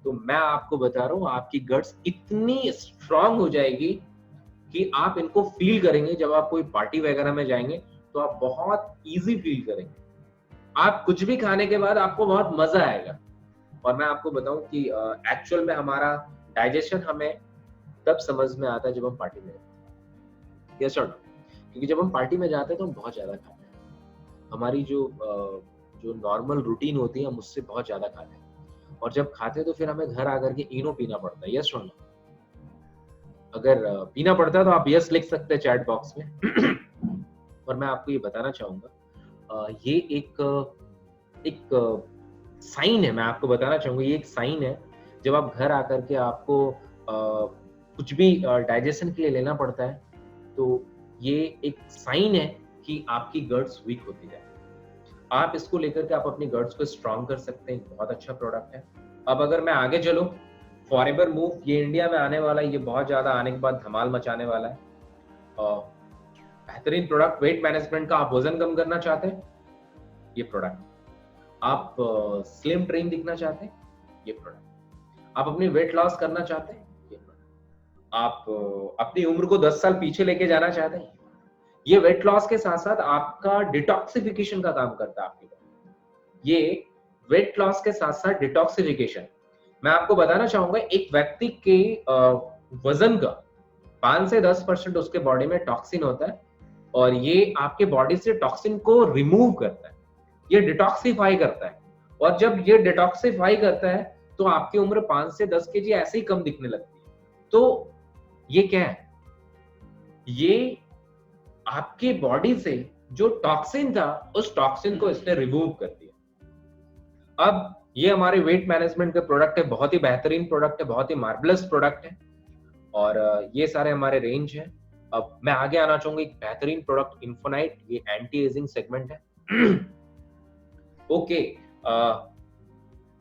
तो मैं आपको बता रहा हूँ आपकी गट्स इतनी स्ट्रांग हो जाएगी कि आप इनको फील करेंगे। जब आप कोई पार्टी वगैरह में जाएंगे तो आप बहुत इजी फील करेंगे। आप कुछ भी खाने के बाद आपको बहुत मजा आएगा। और मैं आपको बताऊं कि एक्चुअल में हमारा डाइजेशन हमें तब समझ में आता है जब हम पार्टी में जाते हैं। यस और नो? क्योंकि जब हम पार्टी में जाते हैं तो हम बहुत ज्यादा खाते हैं। हमारी जो नॉर्मल रूटीन होती है हम उससे बहुत ज्यादा खाते हैं। और जब खाते हैं तो फिर हमें घर आकर के इनो पीना पड़ता है। यस और नो? अगर पीना पड़ता है तो आप यस लिख सकते हैं चैट बॉक्स में। और मैं आपको ये बताना चाहूंगा, ये एक साइन है। मैं आपको बताना चाहूंगा ये एक साइन है। जब आप घर आकर के आपको कुछ भी डाइजेशन के लिए लेना पड़ता है, तो ये एक साइन है कि आपकी गट्स वीक होती जाए। आप इसको लेकर के आप अपनी गट्स को स्ट्रॉन्ग कर सकते हैं। बहुत अच्छा प्रोडक्ट है। अब अगर मैं आगे चलूं, फॉरएवर मूव, ये इंडिया में आने वाला है। ये बहुत ज्यादा आने के बाद धमाल मचाने वाला है। बेहतरीन प्रोडक्ट। वेट मैनेजमेंट का, आप वजन कम करना चाहते हैं, ये प्रोडक्ट। आप स्लिम ट्रेन दिखना चाहते हैं, ये प्रोडक्ट। आप अपनी वेट लॉस करना चाहते हैं, ये प्रोडक्ट। आप अपनी उम्र को 10 साल पीछे लेके जाना चाहते हैं, ये वेट लॉस के साथ साथ आपका डिटॉक्सिफिकेशन का काम करता है आपके बॉडी। ये वेट लॉस के साथ साथ डिटॉक्सिफिकेशन। मैं आपको बताना चाहूंगा एक व्यक्ति के वजन का 5 से 10% उसके बॉडी में टॉक्सिन होता है, और ये आपके बॉडी से टॉक्सिन को रिमूव करता है। ये डिटॉक्सिफाई करता है। और जब ये डिटॉक्सिफाई करता है तो आपकी उम्र 5 से 10 केजी ऐसे ही कम दिखने लगती है। तो ये क्या है? ये आपकी बॉडी से जो टॉक्सिन था, उस टॉक्सिन को इसने रिमूव कर दिया। अब ये हमारे वेट मैनेजमेंट के प्रोडक्ट है। बहुत ही बेहतरीन प्रोडक्ट है, बहुत ही मार्वलस प्रोडक्ट है। और ये सारे हमारे रेंज है। अब मैं आगे आना चाहूंगा एक बेहतरीन प्रोडक्ट, इन्फोनाइट। ये एंटी एजिंग सेगमेंट है। Okay,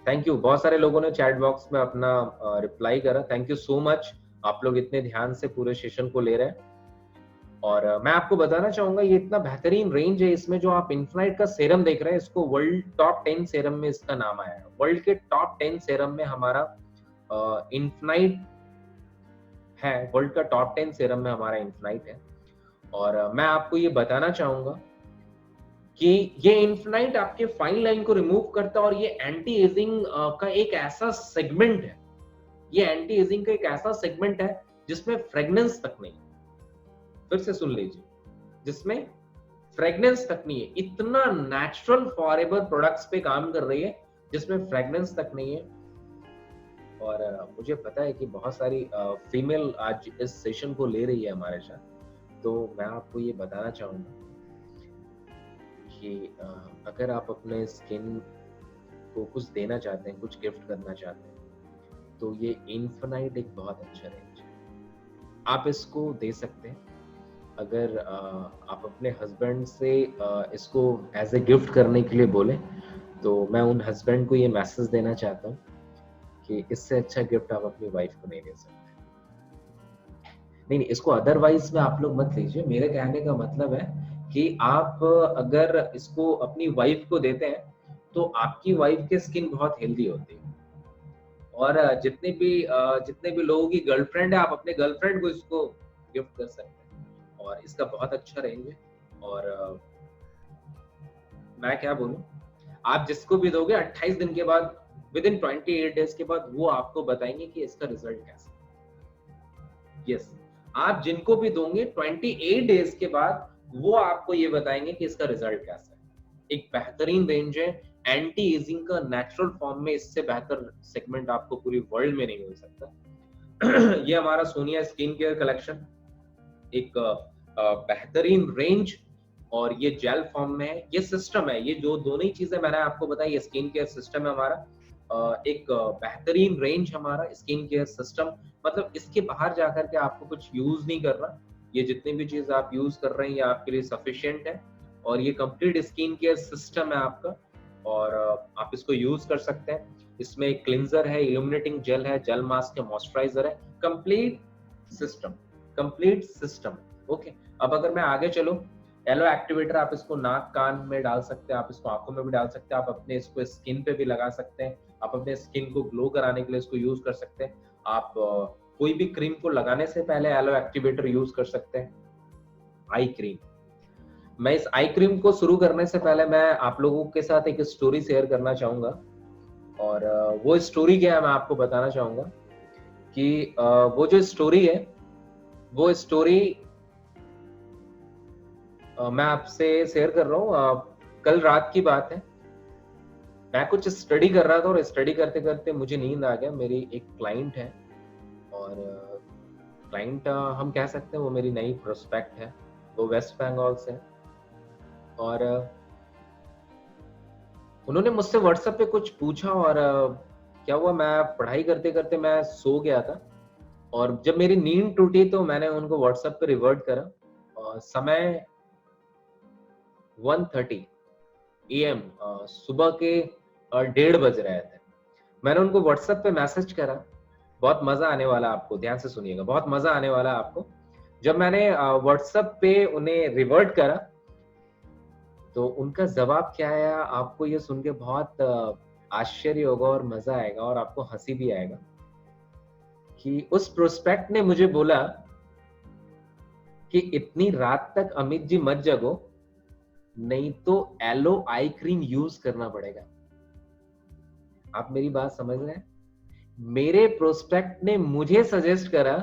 thank you. बहुत सारे लोगों ने चैट बॉक्स में अपना रिप्लाई करा। Thank you so much. आप लोग इतने ध्यान से पूरे सेशन को ले रहे हैं। और मैं आपको बताना चाहूंगा ये इतना बेहतरीन रेंज है। इसमें जो आप इन्फिनाइट का सेरम देख रहे हैं, इसको वर्ल्ड टॉप 10 सेरम में इसका नाम आया है। वर्ल्ड के टॉप 10 सेरम में हमारा इन्फिनाइट है। वर्ल्ड का टॉप 10 सेरम में हमारा इन्फिनाइट है। और मैं आपको ये बताना चाहूंगा कि ये इन्फिनाइट आपके फाइन लाइन को रिमूव करता है। और ये एंटी एजिंग का एक ऐसा सेगमेंट है, ये एंटी एजिंग का एक ऐसा सेगमेंट है जिसमें फ्रेग्रेंस तक नहीं। फिर से सुन लीजिए, जिसमें फ्रेग्रेंस तक नहीं है। इतना नेचुरल फॉरएवर प्रोडक्ट्स पे काम कर रही है जिसमें फ्रेग्रेंस तक नहीं है। और मुझे पता है कि बहुत सारी फीमेल आज इस सेशन को ले रही है हमारे साथ। तो मैं आपको ये बताना चाहूंगा कि अगर आप अपने स्किन को कुछ देना चाहते हैं, कुछ गिफ्ट करना चाहते हैं, तो ये इन्फिनाइट एक बहुत अच्छा रेंज है। आप इसको दे सकते हैं। अगर आप अपने हस्बैंड से इसको एज ए गिफ्ट करने के लिए बोले, तो मैं उन हस्बैंड को ये मैसेज देना चाहता हूँ कि इससे अच्छा गिफ्ट आप अपनी वाइफ को नहीं दे सकते। नहीं, इसको अदरवाइज में आप लोग मत लीजिए। मेरे कहने का मतलब है कि आप अगर इसको अपनी वाइफ को देते हैं तो आपकी वाइफ की स्किन बहुत हेल्दी होती है। और जितने भी लोगों की गर्लफ्रेंड है, आप अपने गर्लफ्रेंड को इसको गिफ्ट कर सकते हैं। और इसका बहुत अच्छा रेंज है। और मैं क्या बोलूं, आप जिसको भी दोगे 28 दिन के बाद, विद इन 28 डेज के बाद, वो आपको बताएंगे कि इसका रिजल्ट कैसा है। यस, आप जिनको भी दोगे 28 डेज के बाद वो आपको ये बताएंगे कि इसका रिजल्ट कैसा है। एक बेहतरीन रेंज है एंटी एजिंग का, नेचुरल फॉर्म में। इससे बेहतर सेगमेंट आपको पूरी वर्ल्ड में नहीं मिल सकता। ये हमारा सोनिया स्किन केयर कलेक्शन, एक बेहतरीन रेंज। और ये जेल फॉर्म में है। ये सिस्टम है, ये जो दोनों ही चीजें मैंने आपको बताई, ये स्किन केयर सिस्टम है हमारा। एक बेहतरीन रेंज हमारा स्किन केयर सिस्टम। मतलब इसके बाहर जाकर के आपको कुछ यूज नहीं करना। ये जितनी भी चीज आप यूज कर रहे हैं ये आपके लिए सफिशिएंट है। और ये कंप्लीट स्किन केयर सिस्टम है आपका, और आप इसको यूज कर सकते हैं। इसमें एक क्लिंजर है, इल्यूमिनेटिंग जेल है, जेल मास्क है, मॉइस्चराइजर है, complete system, complete system. Okay, अब अगर मैं आगे चलूं, एलो एक्टिवेटर आप इसको नाक कान में डाल सकते हैं, आप इसको आंखों में भी डाल सकते हैं, आप अपने इसको स्किन पे भी लगा सकते हैं, आप अपने स्किन को ग्लो कराने के लिए इसको यूज कर सकते हैं। आप कोई भी क्रीम को लगाने से पहले एलो एक्टिवेटर यूज कर सकते हैं। आई क्रीम, मैं इस आई क्रीम को शुरू करने से पहले मैं आप लोगों के साथ एक स्टोरी शेयर करना चाहूंगा, और वो स्टोरी क्या है मैं आपको बताना चाहूंगा कि वो जो स्टोरी है, वो स्टोरी मैं आपसे शेयर कर रहा हूँ। कल रात की बात है, मैं कुछ स्टडी कर रहा था और स्टडी करते करते मुझे नींद आ गया। मेरी एक क्लाइंट है, और क्लाइंट हम कह सकते हैं वो मेरी नई प्रोस्पेक्ट है, वो वेस्ट बंगाल से है, और उन्होंने मुझसे व्हाट्सएप पे कुछ पूछा, और क्या हुआ, मैं पढ़ाई करते करते मैं सो गया था, और जब मेरी नींद टूटी तो मैंने उनको व्हाट्सएप पे रिवर्ट करा, और समय 1:30 AM, सुबह के 1:30 बज रहे थे। मैंने उनको व्हाट्सएप पे मैसेज करा, बहुत मजा आने वाला आपको, ध्यान से सुनिएगा, बहुत मजा आने वाला आपको। जब मैंने व्हाट्सएप पे उन्हें रिवर्ट करा तो उनका जवाब क्या आया, आपको ये सुन के बहुत आश्चर्य होगा और मजा आएगा और आपको हंसी भी आएगा, कि उस प्रोस्पेक्ट ने मुझे बोला कि इतनी रात तक अमित जी मत जगो, नहीं तो एलो आई क्रीम यूज करना पड़ेगा। आप मेरी बात समझ रहे हैं? मेरे प्रोस्पेक्ट ने मुझे सजेस्ट करा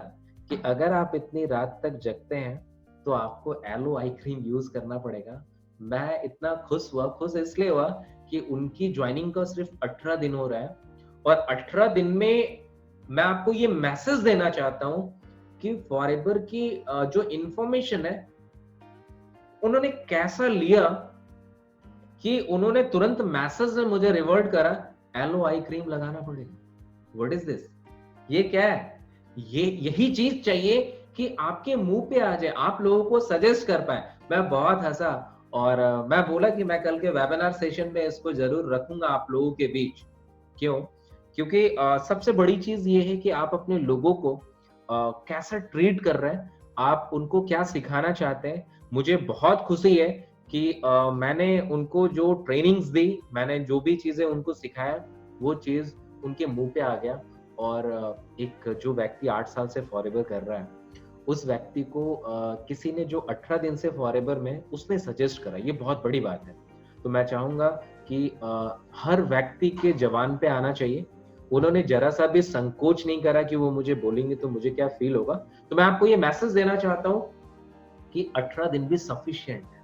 कि अगर आप इतनी रात तक जगते हैं तो आपको एलो आई क्रीम यूज करना पड़ेगा। मैं इतना खुश हुआ, खुश इसलिए हुआ कि उनकी ज्वाइनिंग का सिर्फ 18 दिन हो रहा है, और 18 दिन में मैं आपको ये मैसेज देना चाहता हूं कि फॉरएवर की जो इंफॉर्मेशन है उन्होंने कैसा लिया, कि उन्होंने तुरंत मैसेज में मुझे रिवर्ट करा, एलो आई क्रीम लगाना पड़ेगा। What is this? ये क्या है? ये यही चीज चाहिए कि आपके मुंह पे आ जाए, आप लोगों को सजेस्ट कर पाए। मैं बहुत हंसा, और मैं बोला कि मैं कल के वेबिनार सेशन में इसको जरूर रखूंगा आप लोगों के बीच। क्यों? क्योंकि सबसे बड़ी चीज ये है कि आप अपने लोगों को कैसा ट्रीट कर रहे हैं, आप उनको क्या सिखाना चाहते हैं। मुझे बहुत खुशी है कि मैंने उनको जो ट्रेनिंग्स दी, मैंने जो भी चीजें उनको सिखाया, वो चीज उनके मुंह पे आ गया। और एक जो व्यक्ति 8 साल से फॉरएवर कर रहा है, उस व्यक्ति को किसी ने जो 18 दिन से फॉरएवर में, उसने सजेस्ट करा। ये बहुत बड़ी बात है। तो मैं चाहूंगा कि हर व्यक्ति के जवान पे आना चाहिए। उन्होंने जरा सा भी संकोच नहीं करा कि वो मुझे बोलेंगे तो मुझे क्या फील होगा। तो मैं आपको ये मैसेज देना चाहता हूँ कि 18 दिन भी सफिशिएंट है,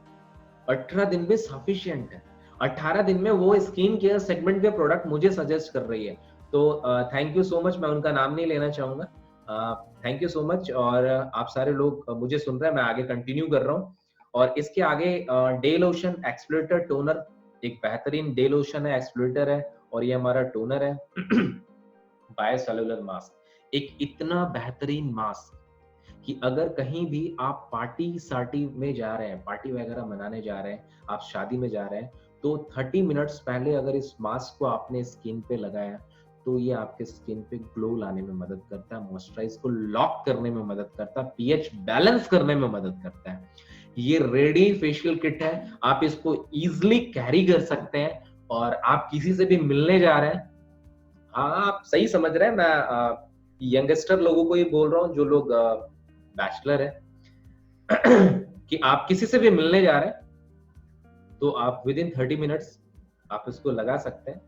18 दिन भी सफिशिएंट है। 18 दिन में वो स्किन केयर सेगमेंट के प्रोडक्ट मुझे सजेस्ट कर रही है। तो थैंक यू सो मच, मैं उनका नाम नहीं लेना चाहूंगा। थैंक यू सो मच, और आप सारे लोग मुझे सुन रहे हैं, मैं आगे कंटिन्यू कर रहा हूँ। और इसके आगे डे लोशन एक्सप्लोरेटर टोनर, एक बेहतरीन डे लोशन है, एक्सप्लोरेटर है, और ये हमारा टोनर है बायोसेलुलर मास्क। एक इतना बेहतरीन मास्क कि अगर कहीं भी आप पार्टी सार्टी में जा रहे हैं, पार्टी वगैरह मनाने जा रहे हैं, आप शादी में जा रहे हैं, तो 30 मिनट्स पहले अगर इस मास्क को आपने स्किन पे लगाया तो ये आपके स्किन पे ग्लो लाने में मदद करता है, मॉइस्चराइज को लॉक करने में मदद करता है, पीएच बैलेंस करने में मदद करता है। ये रेडी फेशियल किट है, आप इसको इजिली कैरी कर सकते हैं। और आप किसी से भी मिलने जा रहे हैं, हाँ आप सही समझ रहे हैं, मैं यंगस्टर लोगों को ही बोल रहा हूँ, जो लोग बैचलर है कि आप किसी से भी मिलने जा रहे हैं तो आप विद इन 30 मिनट्स आप इसको लगा सकते हैं,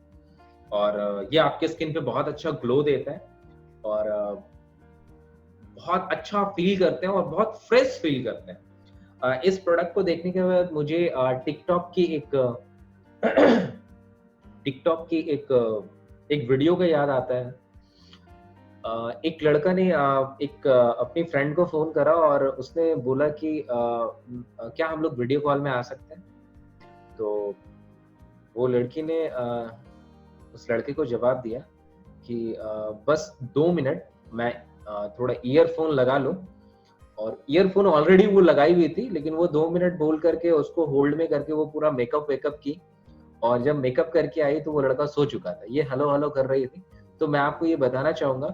और ये आपके स्किन पे बहुत अच्छा ग्लो देता है, और बहुत अच्छा फील करते हैं, और बहुत फ्रेश फील करते हैं। इस प्रोडक्ट को देखने के बाद मुझे टिकटॉक की टिकटॉक की एक वीडियो का याद आता है। एक लड़का ने एक अपनी फ्रेंड को फोन करा और उसने बोला कि क्या हम लोग वीडियो कॉल में आ सकते हैं? तो वो लड़की ने उस लड़के को जवाब दिया कि बस 2 मिनट, मैं थोड़ा ईयरफोन लगा लूं और ईयरफोन ऑलरेडी वो लगाई हुई थी, लेकिन वो 2 मिनट बोल करके उसको होल्ड में करके वो पूरा मेकअप वेकअप की, और जब मेकअप करके आई तो वो लड़का सो चुका था। ये हेलो हेलो कर रही थी। तो मैं आपको ये बताना चाहूंगा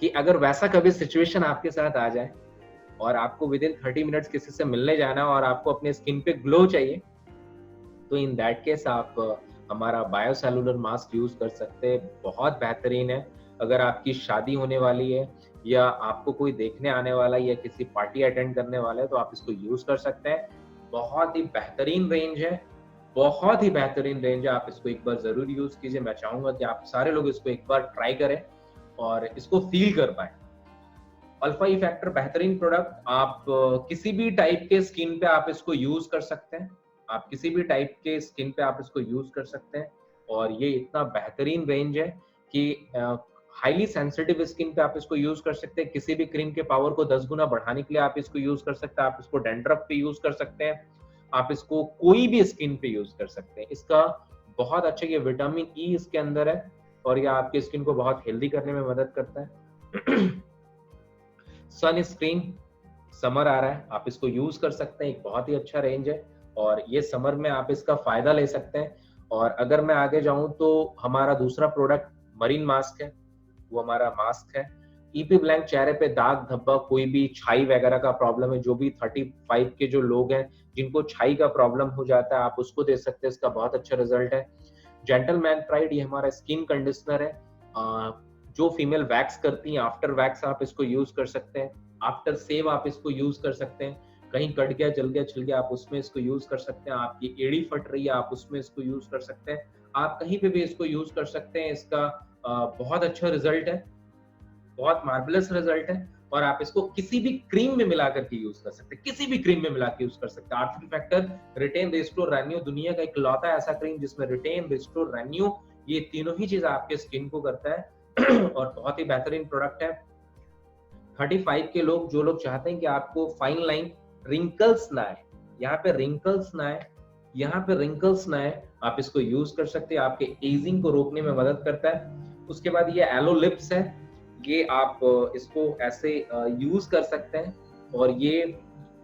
कि अगर वैसा कभी सिचुएशन आपके साथ आ जाए और आपको विद इन 30 मिनट्स किसी से मिलने जाना है और आपको अपने स्किन पे ग्लो चाहिए, तो इन दैट केस आप हमारा बायोसेलुलर मास्क यूज कर सकते हैं। बहुत बेहतरीन है। अगर आपकी शादी होने वाली है या आपको कोई देखने आने वाला है या किसी पार्टी अटेंड करने वाला है, तो आप इसको यूज कर सकते हैं। बहुत ही बेहतरीन रेंज है, बहुत ही बेहतरीन रेंज है। आप इसको एक बार जरूर यूज कीजिए। मैं चाहूंगा कि आप सारे लोग इसको एक बार ट्राई करें और इसको फील कर पाए। अल्फा ई फैक्टर बेहतरीन प्रोडक्ट। आप किसी भी टाइप के स्किन पे आप इसको यूज कर सकते हैं। आप किसी भी टाइप के स्किन पे आप इसको यूज कर सकते हैं। और ये इतना बेहतरीन रेंज है कि हाईली सेंसिटिव स्किन पे आप इसको यूज कर सकते हैं। किसी भी क्रीम के पावर को 10 गुना बढ़ाने के लिए आप इसको यूज कर सकते हैं। आप इसको डैंड्रफ पे यूज कर सकते हैं। आप इसको कोई भी स्किन पे यूज कर सकते हैं। इसका बहुत अच्छा ये विटामिन ई इसके अंदर है और ये आपकी स्किन को बहुत हेल्दी करने में मदद करता है। सन स्क्रीन, समर आ रहा है, आप इसको यूज कर सकते हैं। एक बहुत ही अच्छा रेंज है और ये समर में आप इसका फायदा ले सकते हैं। और अगर मैं आगे जाऊं तो हमारा दूसरा प्रोडक्ट मरीन मास्क है। वो हमारा मास्क है। ईपी ब्लैंक, चेहरे पे दाग धब्बा, कोई भी छाई वगैरह का प्रॉब्लम है, जो भी 35 के जो लोग हैं जिनको छाई का प्रॉब्लम हो जाता है, आप उसको दे सकते हैं। इसका बहुत अच्छा रिजल्ट है। जेंटलमैन प्राइड, ये हमारा स्किन कंडीशनर है। जो फीमेल वैक्स करती हैं, आफ्टर वैक्स आप इसको यूज कर सकते हैं। आफ्टर सेव आप इसको यूज कर सकते हैं। कहीं कट गया, जल गया, छिल गया, आप उसमें इसको यूज कर सकते हैं। आपकी एड़ी फट रही है, आप उसमें इसको यूज कर सकते हैं। आप कहीं पे भी इसको यूज कर सकते हैं। इसका बहुत अच्छा रिजल्ट है, बहुत मार्वलस रिजल्ट है। और आप इसको किसी भी क्रीम में मिला करके यूज कर सकते हैं, किसी भी क्रीम में मिला के यूज कर सकते हैं। आर्थन फैक्टर, रिटेन, रिस्टोर, रेन्यू, दुनिया का इकलौता ऐसा क्रीम जिसमें रिटेन, रिस्टोर, रेन्यू, ये तीनों ही चीज आपके स्किन को करता है। और बहुत ही बेहतरीन प्रोडक्ट है। 35 के लोग, जो लोग चाहते हैं कि आपको फाइन लाइन, रिंकल्स ना आए, यहाँ पे रिंकल्स ना आए, यहाँ पे रिंकल्स ना आए, आप इसको यूज कर सकते हैं। आपके एजिंग को रोकने में मदद करता है। उसके बाद ये एलो लिप्स है। ये आप इसको ऐसे यूज कर सकते हैं और ये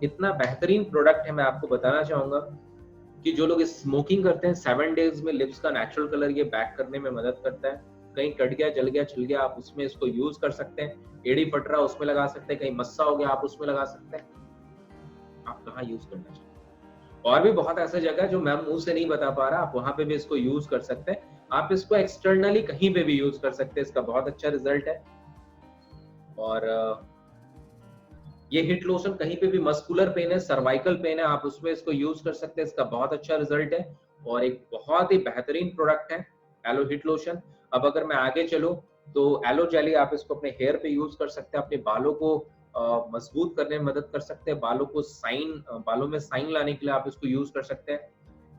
इतना बेहतरीन प्रोडक्ट है। मैं आपको बताना चाहूंगा कि जो लोग स्मोकिंग करते हैं, 7 डेज में लिप्स का नेचुरल कलर ये बैक करने में मदद करता है। कहीं कट गया, जल गया, छिल गया, आप उसमें इसको यूज कर सकते हैं। एड़ी फट रहा, उसमें लगा सकते हैं। कहीं मस्सा हो गया, आप उसमें लगा सकते हैं। आप कहाँ यूज करना चाहिए। और भी बहुत ऐसा जगह जो मैं मुंह से नहीं बता पा रहा, आप वहां पे भी इसको यूज कर सकते हैं। आप इसको एक्सटर्नली कहीं पे भी यूज कर सकते हैं। इसका बहुत अच्छा रिजल्ट है। और ये हिट लोशन, कहीं पे भी मस्कुलर पेन है, सर्वाइकल पेन है, आप उसमें इसको यूज कर सकते हैं। इसका बहुत अच्छा रिजल्ट है और एक बहुत ही बेहतरीन प्रोडक्ट है एलो हिट लोशन। अब अगर मैं आगे चलूं तो एलो जेली, आप इसको अपने हेयर पे यूज कर सकते हैं। अपने बालों को मजबूत करने में मदद कर सकते हैं। बालों में साइन लाने के लिए आप इसको यूज कर सकते हैं।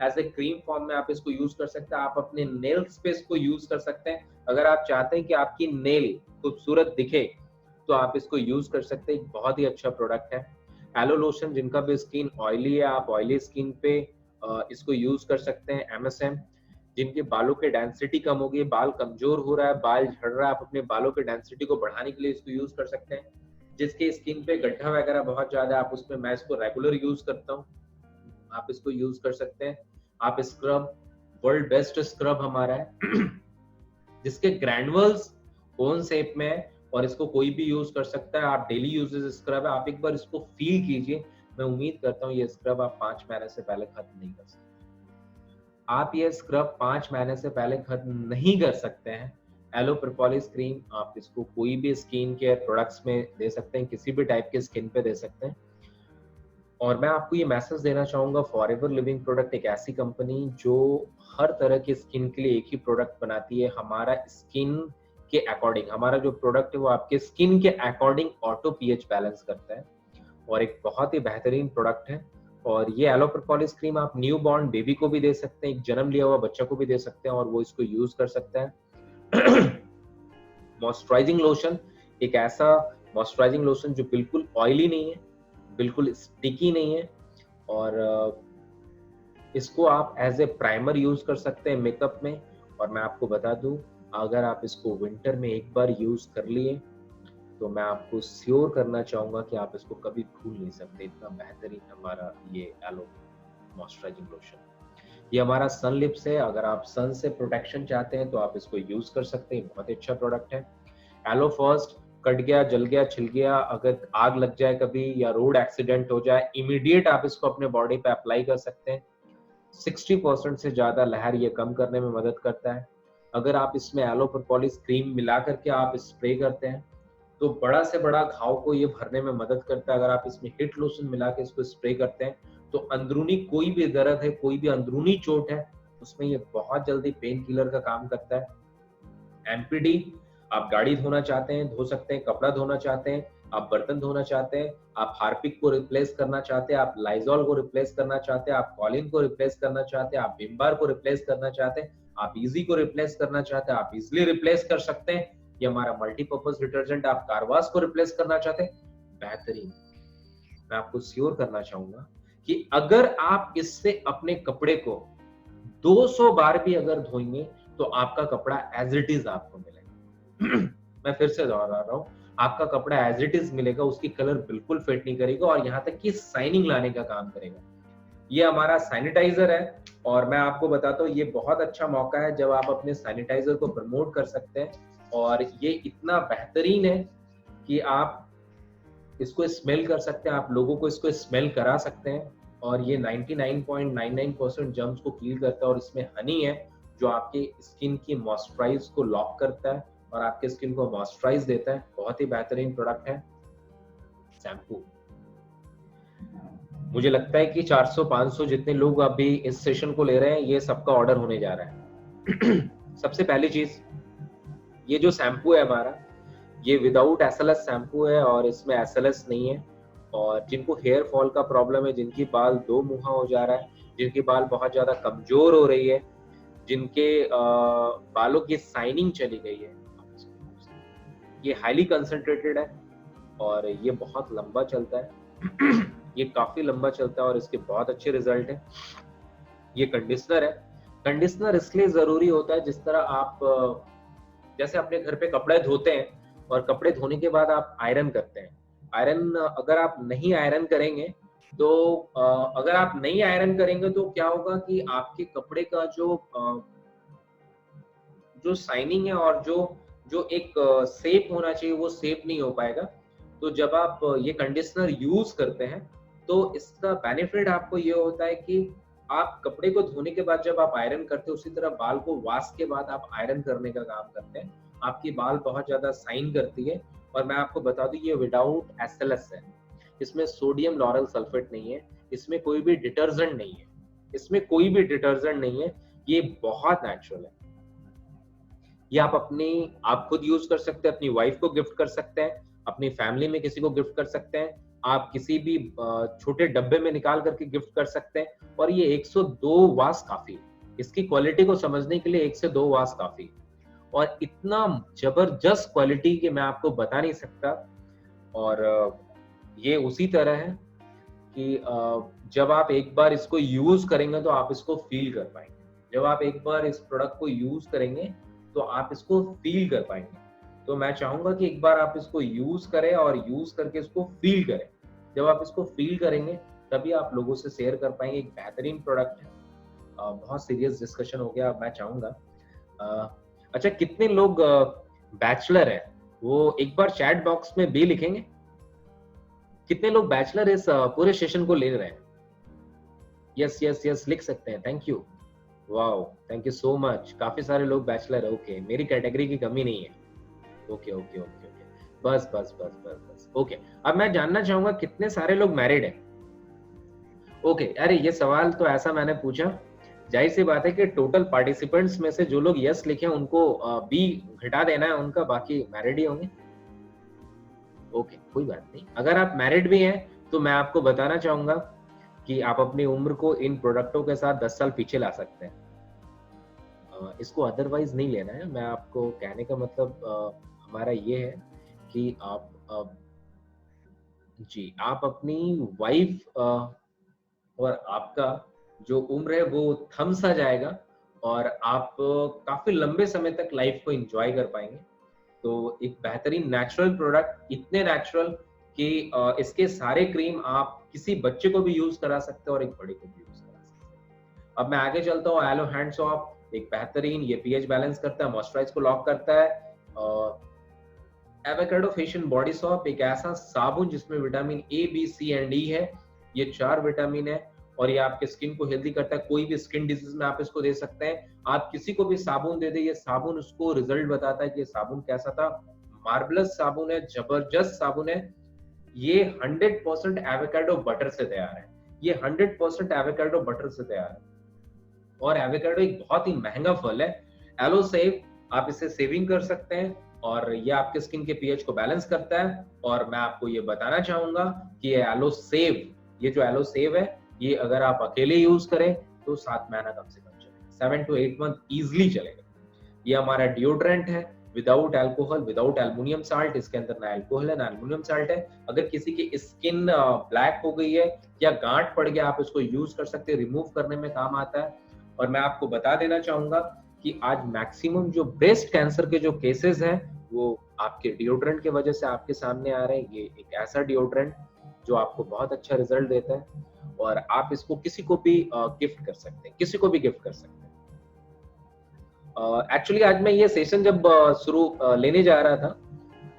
एज ए क्रीम फॉर्म में आप इसको यूज कर सकते हैं। आप अपने नेल्स पे इसको यूज कर सकते हैं। अगर आप चाहते हैं कि आपकी नेल खूबसूरत दिखे, तो आप इसको यूज कर सकते हैं। बहुत ही अच्छा प्रोडक्ट है। एलो लोशन, जिनका भी स्किन ऑयली है, आप ऑयली स्किन पे इसको यूज कर सकते हैं। एमएसएम, जिनके बालों के डेंसिटी कम हो गई, बाल कमजोर हो रहा है, बाल झड़ रहा है, आप अपने बालों के डेंसिटी को बढ़ाने के लिए इसको यूज कर सकते हैं। जिसके स्किन पे गड्ढा वगैरह बहुत ज्यादा, आप उसमें, मैं इसको रेगुलर यूज करता हूँ, आप इसको यूज कर सकते हैं। आप स्क्रब, वर्ल्ड बेस्ट स्क्रब हमारा है। जिसके ग्रैनुअल्स कोन शेप में है और इसको कोई भी यूज कर सकता है। आप डेली यूजेस स्क्रब है, आप एक बार इसको फील कीजिए। मैं उम्मीद करता हूँ ये स्क्रब आप 5 महीने से पहले खत्म नहीं कर सकते। आप ये स्क्रब 5 महीने से पहले खत्म नहीं कर सकते हैं। एलो प्रोपोलिस क्रीम, आप इसको कोई भी स्किन केयर प्रोडक्ट्स में दे सकते हैं, किसी भी टाइप के स्किन पे दे सकते हैं। और मैं आपको ये मैसेज देना चाहूंगा, फॉरएवर लिविंग प्रोडक्ट एक ऐसी कंपनी जो हर तरह के स्किन के लिए एक ही प्रोडक्ट बनाती है। हमारा स्किन के अकॉर्डिंग, हमारा जो प्रोडक्ट है वो आपके स्किन के अकॉर्डिंग ऑटो पीएच बैलेंस करता है और एक बहुत ही बेहतरीन प्रोडक्ट है। और ये एलो प्रोपोलिस क्रीम आप न्यू बॉर्न बेबी को भी दे सकते हैं, एक जन्म लिया हुआ बच्चा को भी दे सकते हैं और वो इसको यूज कर सकता है। मॉइस्चराइजिंग लोशन, एक ऐसा मॉइस्चराइजिंग लोशन जो बिल्कुल ऑयली नहीं है, बिल्कुल स्टिकी नहीं है और इसको आप एज ए प्राइमर यूज कर सकते हैं मेकअप में। और मैं आपको बता दूं, अगर आप इसको विंटर में एक बार यूज कर लिए तो मैं आपको श्योर करना चाहूँगा कि आप इसको कभी भूल नहीं सकते, इतना बेहतरीन हमारा ये एलो मॉइस्चराइजिंग लोशन। ये हमारा सन लिप्स है, अगर आप सन से प्रोटेक्शन चाहते हैं तो आप इसको यूज़ कर सकते हैं, बहुत ही अच्छा प्रोडक्ट है। एलो फर्स्ट, कट गया, जल गया, छिल गया, अगर आग लग जाए कभी या रोड एक्सीडेंट हो जाए, इमीडिएट आप इसको अपने बॉडी पे अप्लाई कर सकते हैं। 60% से ज़्यादा लहर ये कम करने में मदद करता है। अगर आप इसमें एलो प्रोपोलिस क्रीम मिला करके आप स्प्रे करते हैं, तो बड़ा से बड़ा घाव को ये भरने में मदद करता है। अगर आप इसमें हिट लोशन मिला के इसको स्प्रे करते हैं, तो अंदरूनी कोई भी दर्द है, कोई भी अंदरूनी चोट है, उसमें ये बहुत जल्दी पेन किलर का काम करता है। एमपीडी, आप गाड़ी धोना चाहते हैं, धो सकते हैं, कपड़ा धोना चाहते हैं, आप बर्तन धोना चाहते हैं, आप हार्पिक को रिप्लेस करना चाहते हैं, आप लाइजॉल को रिप्लेस करना चाहते हैं, आप कॉलिन को रिप्लेस करना चाहते हैं, आप विम बार को रिप्लेस करना चाहते हैं, आप इजी को रिप्लेस करना चाहते हैं, आप इजिली रिप्लेस कर सकते हैं। ये हमारा मल्टीपर्पज डिटर्जेंट, आप कारवास को रिप्लेस करना चाहते हैं, बेहतरीन। मैं आपको श्योर करना चाहूंगा कि अगर आप इससे अपने कपड़े को 200 बार भी अगर धोएंगे, तो आपका कपड़ा एज इट इज आपको मिलेगा। मैं फिर से दोहरा रहा हूं, आपका कपड़ा एज इट इज मिलेगा, उसकी कलर बिल्कुल फेड नहीं करेगा और यहाँ तक कि शाइनिंग लाने का काम करेगा। ये हमारा सैनिटाइजर है और मैं आपको बताता हूँ, ये बहुत अच्छा मौका है जब आप अपने सैनिटाइजर को प्रमोट कर सकते हैं। और ये इतना बेहतरीन है कि आप इसको स्मेल कर सकते हैं, आप लोगों को इसको स्मेल करा सकते हैं। और ये 99.99% जर्म्स को किल करता है और इसमें हनी है जो आपके स्किन की मॉइस्चराइज को लॉक करता है और आपके स्किन को मॉइस्चराइज देता है। बहुत ही बेहतरीन प्रोडक्ट है। शैम्पू, मुझे लगता है कि 400-500 जितने लोग अभी इस सेशन को ले रहे हैं, ये सबका ऑर्डर होने जा रहा है। सबसे पहली चीज, ये जो शैम्पू है हमारा, ये विदाउट एसएलएस शैम्पू है और इसमें एसएलएस नहीं है। और जिनको हेयर फॉल का प्रॉब्लम है, जिनकी बाल दो मुहा हो जा रहा है, जिनकी बाल बहुत ज्यादा कमजोर हो रही है, जिनके बालों की शाइनिंग चली गई है, ये हाईली कंसंट्रेटेड है और ये बहुत लंबा चलता है। ये काफी लंबा चलता है और इसके बहुत अच्छे रिजल्ट है। ये कंडीशनर है। कंडीशनर इसलिए जरूरी होता है, जिस तरह आप जैसे अपने घर पे कपड़े धोते हैं और कपड़े धोने के बाद आप आयरन करते हैं। आयरन अगर आप नहीं आयरन करेंगे तो अगर आप नहीं आयरन करेंगे तो क्या होगा कि आपके कपड़े का जो शाइनिंग है और जो जो एक शेप होना चाहिए, वो शेप नहीं हो पाएगा। तो जब आप ये कंडीशनर यूज करते हैं, तो इसका बेनिफिट आपको ये होता है कि आप कपड़े को धोने के बाद जब आप आयरन करते हैं, उसी तरह बाल को वॉश के बाद आप आयरन करने का काम करते हैं, आपकी बाल बहुत ज्यादा शाइन करती है। और मैं आपको बता दूं, ये विदाउट एसएलएस है। इसमें सोडियम लॉरेल सल्फेट नहीं है, इसमें कोई भी डिटर्जेंट नहीं है, इसमें कोई भी डिटर्जेंट नहीं है। ये बहुत नेचुरल है। ये आप खुद यूज कर सकते हैं, अपनी वाइफ को गिफ्ट कर सकते हैं, अपनी फैमिली में किसी को गिफ्ट कर सकते हैं, आप किसी भी छोटे डब्बे में निकाल करके गिफ्ट कर सकते हैं। और ये 102 वास काफी है। इसकी क्वालिटी को समझने के लिए 1 से 2 वास काफी है। और इतना जबरदस्त क्वालिटी कि मैं आपको बता नहीं सकता। और ये उसी तरह है कि जब आप एक बार इसको यूज करेंगे तो आप इसको फील कर पाएंगे। जब आप एक बार इस प्रोडक्ट को यूज करेंगे तो आप इसको फील कर पाएंगे। तो मैं चाहूंगा कि एक बार आप इसको यूज करें और यूज करके इसको फील करें। जब आप इसको फील करेंगे तभी आप लोगों से शेयर कर पाएंगे। एक बेहतरीन प्रोडक्ट है। बहुत सीरियस डिस्कशन हो गया। मैं चाहूंगा अच्छा, कितने लोग बैचलर है, वो एक बार चैट बॉक्स में भी लिखेंगे। कितने लोग बैचलर इस पूरे सेशन को ले रहे हैं? यस यस यस लिख सकते हैं। Thank you, wow, thank you so much. काफी सारे लोग बैचलर है। ओके, मेरी कैटेगरी की कमी नहीं है। ओके ओके ओके ओके, बस बस बस बस बस ओके। अब मैं जानना चाहूंगा कितने सारे लोग मैरिड हैं। ओके, अरे ये सवाल तो ऐसा मैंने पूछा, जाहिर सी बात है कि टोटल पार्टिसिपेंट्स में से जो लोग यस लिखे उनको बी घटा देना है उनका, बाकी मैरिड ही होंगे। ओके, कोई बात नहीं। अगर आप मैरिड भी हैं तो मैं आपको बताना चाहूंगा कि आप अपनी उम्र को इन प्रोडक्टों के साथ 10 साल पीछे ला सकते हैं। इसको अदरवाइज नहीं लेना है। मैं आपको कहने का मतलब हमारा ये है कि आप अपनी वाइफ और आपका जो उम्र है वो थम सा जाएगा और आप काफी लंबे समय तक लाइफ को एंजॉय कर पाएंगे। तो एक बेहतरीन नेचुरल प्रोडक्ट, इतने नेचुरल कि इसके सारे क्रीम आप किसी बच्चे को भी यूज करा सकते हो और एक बड़े को भी यूज करा सकते हो। अब मैं आगे चलता हूँ। एलो हैंड सॉप एक बेहतरीन, ये पीएच बैलेंस करता है, मॉइस्चराइज को लॉक करता है। एवोकाडो फेशियल बॉडी सॉप एक ऐसा साबुन जिसमें vitamin A, B, C and E है। ये 4 विटामिन है और ये आपके स्किन को हेल्दी करता है। कोई भी स्किन डिजीज में आप इसको दे सकते हैं। आप किसी को भी साबुन दे दे, ये साबुन उसको रिजल्ट बताता है कि ये साबुन कैसा था। मार्वलस साबुन है, जबरदस्त साबुन है। ये 100% एवोकाडो बटर से तैयार है। ये 100% एवोकाडो बटर से तैयार है और एवोकाडो एक बहुत ही महंगा फल है। एलो सेव, आप इसे सेविंग कर सकते हैं और ये आपके स्किन के पीएच को बैलेंस करता है। और मैं आपको ये बताना चाहूंगा कि ये एलो सेव, ये जो एलो सेव है, ये अगर आप अकेले यूज करें तो 7 महीना कम से कम चलेगा, 7 to 8 मंथ इजिली चलेगा। ये हमारा डिओड्रेंट है, without alcohol, without aluminium salt. इसके अंदर ना अल्कोहल है ना एल्युमिनियम साल्ट है। अगर किसी की स्किन ब्लैक हो गई है या गांठ पड़ गया, आप इसको यूज कर सकते हैं, रिमूव करने में काम आता है। और मैं आपको बता देना चाहूंगा कि आज मैक्सिमम जो ब्रेस्ट कैंसर के जो केसेस हैं वो आपके डिओड्रेंट के वजह से आपके सामने आ रहे हैं। ये एक ऐसा डिओड्रेंट जो आपको बहुत अच्छा रिजल्ट देता है और आप इसको किसी को भी गिफ्ट कर सकते हैं, किसी को भी गिफ्ट कर सकते हैं। एक्चुअली आज मैं ये सेशन जब लेने जा रहा था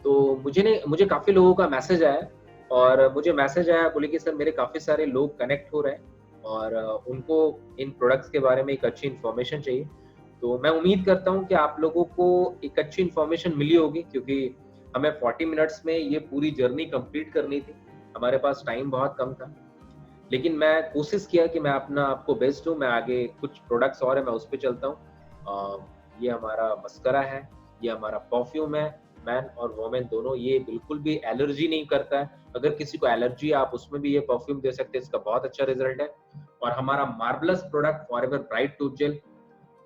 तो मुझे काफी लोगों का मैसेज आया और मुझे मैसेज आया, बोले कि सर मेरे काफी सारे लोग कनेक्ट हो रहे हैं और उनको इन प्रोडक्ट्स के बारे में एक अच्छी इन्फॉर्मेशन चाहिए। तो मैं उम्मीद करता हूँ कि आप लोगों को एक अच्छी इन्फॉर्मेशन मिली होगी, क्योंकि हमें 40 मिनट्स में ये पूरी जर्नी कंप्लीट करनी थी। हमारे पास टाइम बहुत कम था, लेकिन मैं कोशिश किया कि मैं अपना आपको बेस्ट दूं। मैं आगे कुछ प्रोडक्ट्स और है, मैं उस पर चलता हूँ। ये हमारा मस्करा है, ये हमारा परफ्यूम है, मैन और वोमेन दोनों। ये बिल्कुल भी एलर्जी नहीं करता है। अगर किसी को एलर्जी है आप उसमें भी ये परफ्यूम दे सकते हैं, इसका बहुत अच्छा रिजल्ट है। और हमारा marvellous product Forever Bright tooth gel,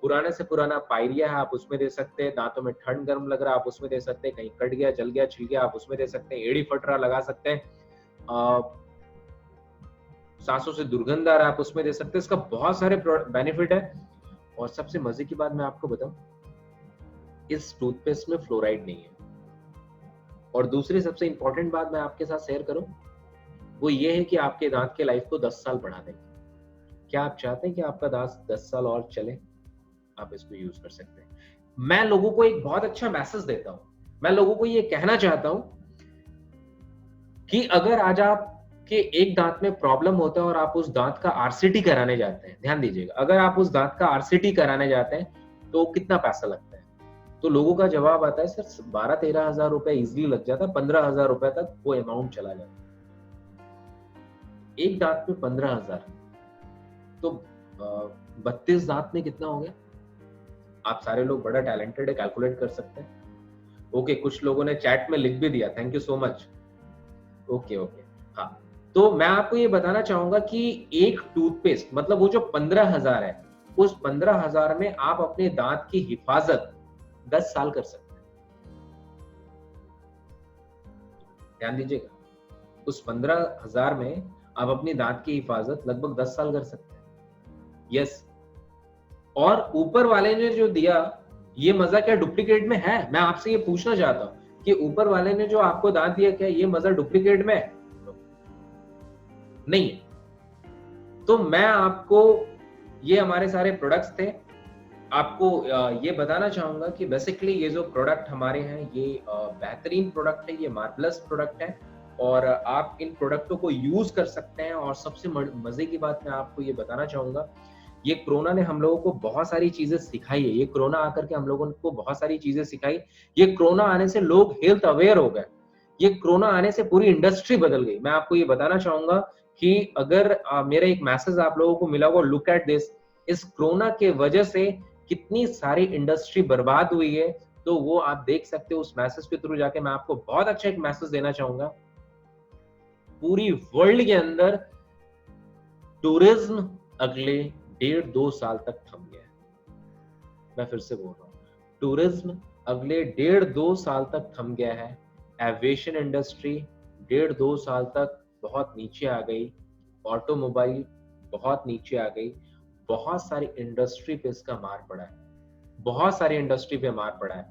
पुराने से पुराना पायरिया है, आप उसमें दे सकते हैं। दांतों में ठंड गर्म लग रहा है, आप उसमें दे सकते हैं। कहीं कट गया, जल गया, छिल गया, आप उसमें दे सकते हैं। एड़ी फट रहा, लगा सकते हैं। सांसों से दुर्गंध आ रहा है, आप उसमें दे सकते हैं। इसका बहुत सारे बेनिफिट है। और सबसे मजे की बात मैं आपको बताऊं, इस टूथपेस्ट में फ्लोराइड नहीं है। और दूसरी सबसे इंपॉर्टेंट बात मैं आपके साथ शेयर करूं, वो ये है कि आपके दांत के लाइफ को 10 साल बढ़ा देंगे। क्या आप चाहते हैं कि आपका दांत 10 साल और चले? आप इसको यूज कर सकते हैं। मैं लोगों को एक बहुत अच्छा मैसेज देता हूं। मैं लोगों को ये कहना चाहता हूं कि अगर आज आप के एक दांत में प्रॉब्लम होता है और आप उस दांत का आरसीटी कराने जाते हैं, ध्यान दीजिएगा, अगर आप उस दांत का आरसीटी कराने जाते हैं तो कितना पैसा लगता है? तो लोगों का जवाब आता है, सर 12-13 हजार रुपए इजिली लग जाता है, 15,000 रुपए तक वो अमाउंट चला जाता है। एक दांत में 15,000, तो 32 दांत में कितना हो गया? आप सारे लोग बड़ा टैलेंटेड है, कैलकुलेट कर सकते हैं। ओके, कुछ लोगों ने चैट में लिख भी दिया, thank you so much. Okay okay, हाँ। तो मैं आपको ये बताना चाहूंगा कि एक टूथपेस्ट, मतलब वो जो 15,000 है, उस 15,000 में आप अपने दांत की हिफाजत 10 साल कर सकते हैं। ध्यान दीजिएगा, उस 15,000 में आप अपनी दांत की हिफाजत लगभग 10 साल कर सकते हैं। यस। और ऊपर वाले ने जो दिया, ये मजा क्या डुप्लीकेट में है? मैं आपसे ये पूछना चाहता हूं कि ऊपर वाले ने जो आपको दांत दिया, क्या ये मजा डुप्लीकेट में है? नहीं है। तो मैं आपको, ये हमारे सारे प्रोडक्ट्स थे, आपको ये बताना चाहूंगा कि बेसिकली ये जो प्रोडक्ट हमारे हैं ये बेहतरीन प्रोडक्ट है, ये मार्वलस प्रोडक्ट है और आप इन प्रोडक्टों को यूज कर सकते हैं। और सबसे मजे की बात मैं आपको ये बताना चाहूंगा, ये कोरोना ने हम लोगों को बहुत सारी चीजें सिखाई है। ये कोरोना आकर के हम लोगों को बहुत सारी चीजें सिखाई। ये कोरोना आने से लोग हेल्थ अवेयर हो गए। ये कोरोना आने से पूरी इंडस्ट्री बदल गई। मैं आपको ये बताना चाहूंगा कि अगर मेरा एक मैसेज आप लोगों को मिला होगा, लुक एट दिस, इस कोरोना के वजह से कितनी सारी इंडस्ट्री बर्बाद हुई है, तो वो आप देख सकते हो उस मैसेज के थ्रू जाके। मैं आपको बहुत अच्छा एक मैसेज देना चाहूंगा। पूरी वर्ल्ड के अंदर टूरिज्म अगले 1.5-2 साल तक थम गया है। मैं फिर से बोल रहा हूँ, टूरिज्म अगले 1.5-2 साल तक थम गया है। एविएशन इंडस्ट्री 1.5-2 साल तक बहुत नीचे आ गई। ऑटोमोबाइल बहुत नीचे आ गई। बहुत सारी इंडस्ट्री पे इसका मार पड़ा है, बहुत सारी इंडस्ट्री पे मार पड़ा है।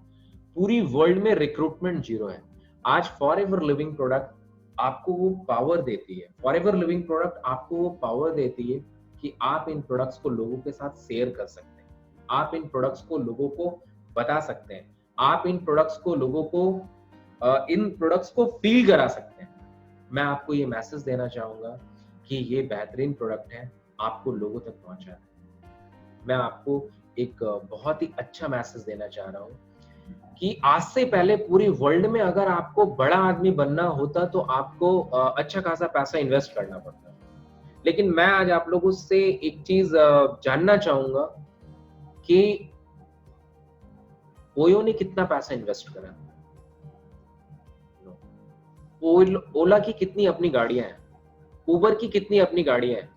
पूरी वर्ल्ड में रिक्रूटमेंट जीरो है। आज फॉरएवर लिविंग प्रोडक्ट आपको वो पावर देती है, फॉरएवर लिविंग प्रोडक्ट आपको वो पावर देती है कि आप इन प्रोडक्ट्स को लोगों के साथ शेयर कर सकते हैं, आप इन प्रोडक्ट्स को लोगों को बता सकते हैं, आप इन प्रोडक्ट्स को लोगों को इन प्रोडक्ट्स को फील करा सकते हैं। मैं आपको ये मैसेज देना चाहूंगा कि ये बेहतरीन प्रोडक्ट है, आपको लोगों तक पहुंचाना है। मैं आपको एक बहुत ही अच्छा मैसेज देना चाह रहा हूँ कि आज से पहले पूरी वर्ल्ड में अगर आपको बड़ा आदमी बनना होता तो आपको अच्छा खासा पैसा इन्वेस्ट करना पड़ता। लेकिन मैं आज आप लोगों से एक चीज जानना चाहूंगा कि ओयो ने कितना पैसा इन्वेस्ट करा, ओला की कितनी अपनी गाड़ियां हैं, उबर की कितनी अपनी गाड़ियां हैं।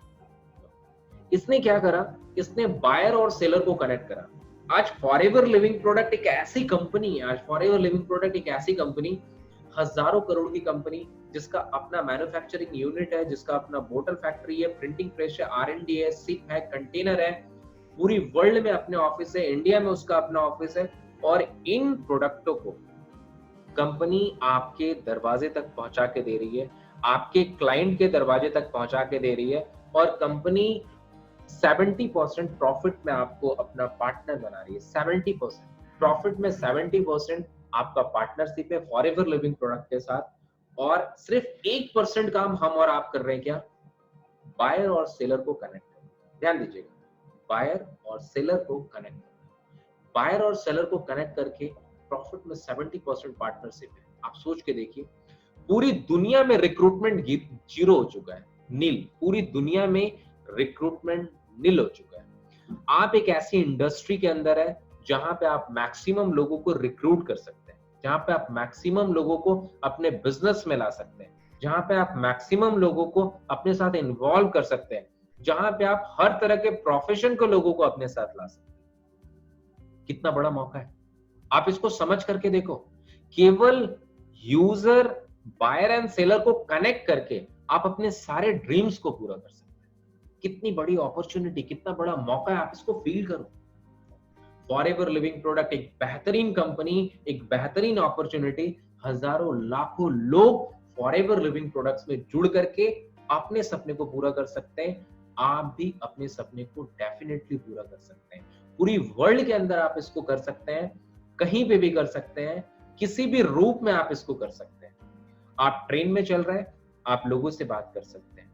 इसने क्या करा, इसने बायर और सेलर को कनेक्ट करा। आज फॉरएवर लिविंग प्रोडक्ट एक ऐसी कंपनी है, आज फॉरएवर लिविंग प्रोडक्ट एक ऐसी कंपनी, हजारों करोड़ की कंपनी, जिसका अपना मैन्युफैक्चरिंग यूनिट है, जिसका अपना बोतल फैक्ट्री है, प्रिंटिंग प्रेस है, R&D है, सिप है, कंटेनर है, पूरी वर्ल्ड में अपने ऑफिस है, इंडिया में उसका अपना ऑफिस है। और इन प्रोडक्टों को कंपनी आपके दरवाजे तक पहुंचा के दे रही है, आपके क्लाइंट के दरवाजे तक पहुंचा के दे रही है। और कंपनी 70% प्रॉफिट में आपको अपना पार्टनर बना रही है। 70% प्रॉफिट में 70% आपका पार्टनरशिप है फॉरएवर लिविंग प्रोडक्ट के साथ। और सिर्फ 1% काम हम और आप कर रहे हैं, क्या? बायर और सेलर को कनेक्ट करना। ध्यान दीजिएगा, बायर और सेलर को कनेक्ट करना। बायर और सेलर को कनेक्ट करके प्रॉफिट में 70% पार्टनरशिप है। आप सोच के देखिए, पूरी दुनिया में रिक्रूटमेंट जीरो हो चुका है, नील। पूरी दुनिया में रिक्रूटमेंट नील हो चुका है। आप एक ऐसी इंडस्ट्री के अंदर है जहां पे आप मैक्सिमम लोगों को रिक्रूट कर सकते हैं, जहां पे आप मैक्सिमम लोगों को अपने बिजनेस में ला सकते हैं, जहां पे आप मैक्सिमम लोगों को अपने साथ इन्वॉल्व कर सकते हैं, जहां पे आप हर तरह के प्रोफेशन को लोगों को अपने साथ ला सकते हैं। कितना बड़ा मौका है, आप इसको समझ करके देखो। केवल यूजर, बायर एंड सेलर को कनेक्ट करके आप अपने सारे ड्रीम्स को पूरा कर सकते हैं। कितनी बड़ी अपॉर्चुनिटी, कितना बड़ा मौका है, आप इसको फील करो। फॉरएवर लिविंग प्रोडक्ट एक बेहतरीन कंपनी, एक बेहतरीन अपॉर्चुनिटी। हजारों लाखों लोग फॉरएवर लिविंग प्रोडक्ट्स में जुड़ करके अपने सपने को पूरा कर सकते हैं। आप भी अपने सपने को डेफिनेटली पूरा कर सकते हैं। पूरी वर्ल्ड के अंदर आप इसको कर सकते हैं, कहीं पे भी कर सकते हैं, किसी भी रूप में आप इसको कर सकते हैं। आप ट्रेन में चल रहे हैं, आप लोगों से बात कर सकते हैं।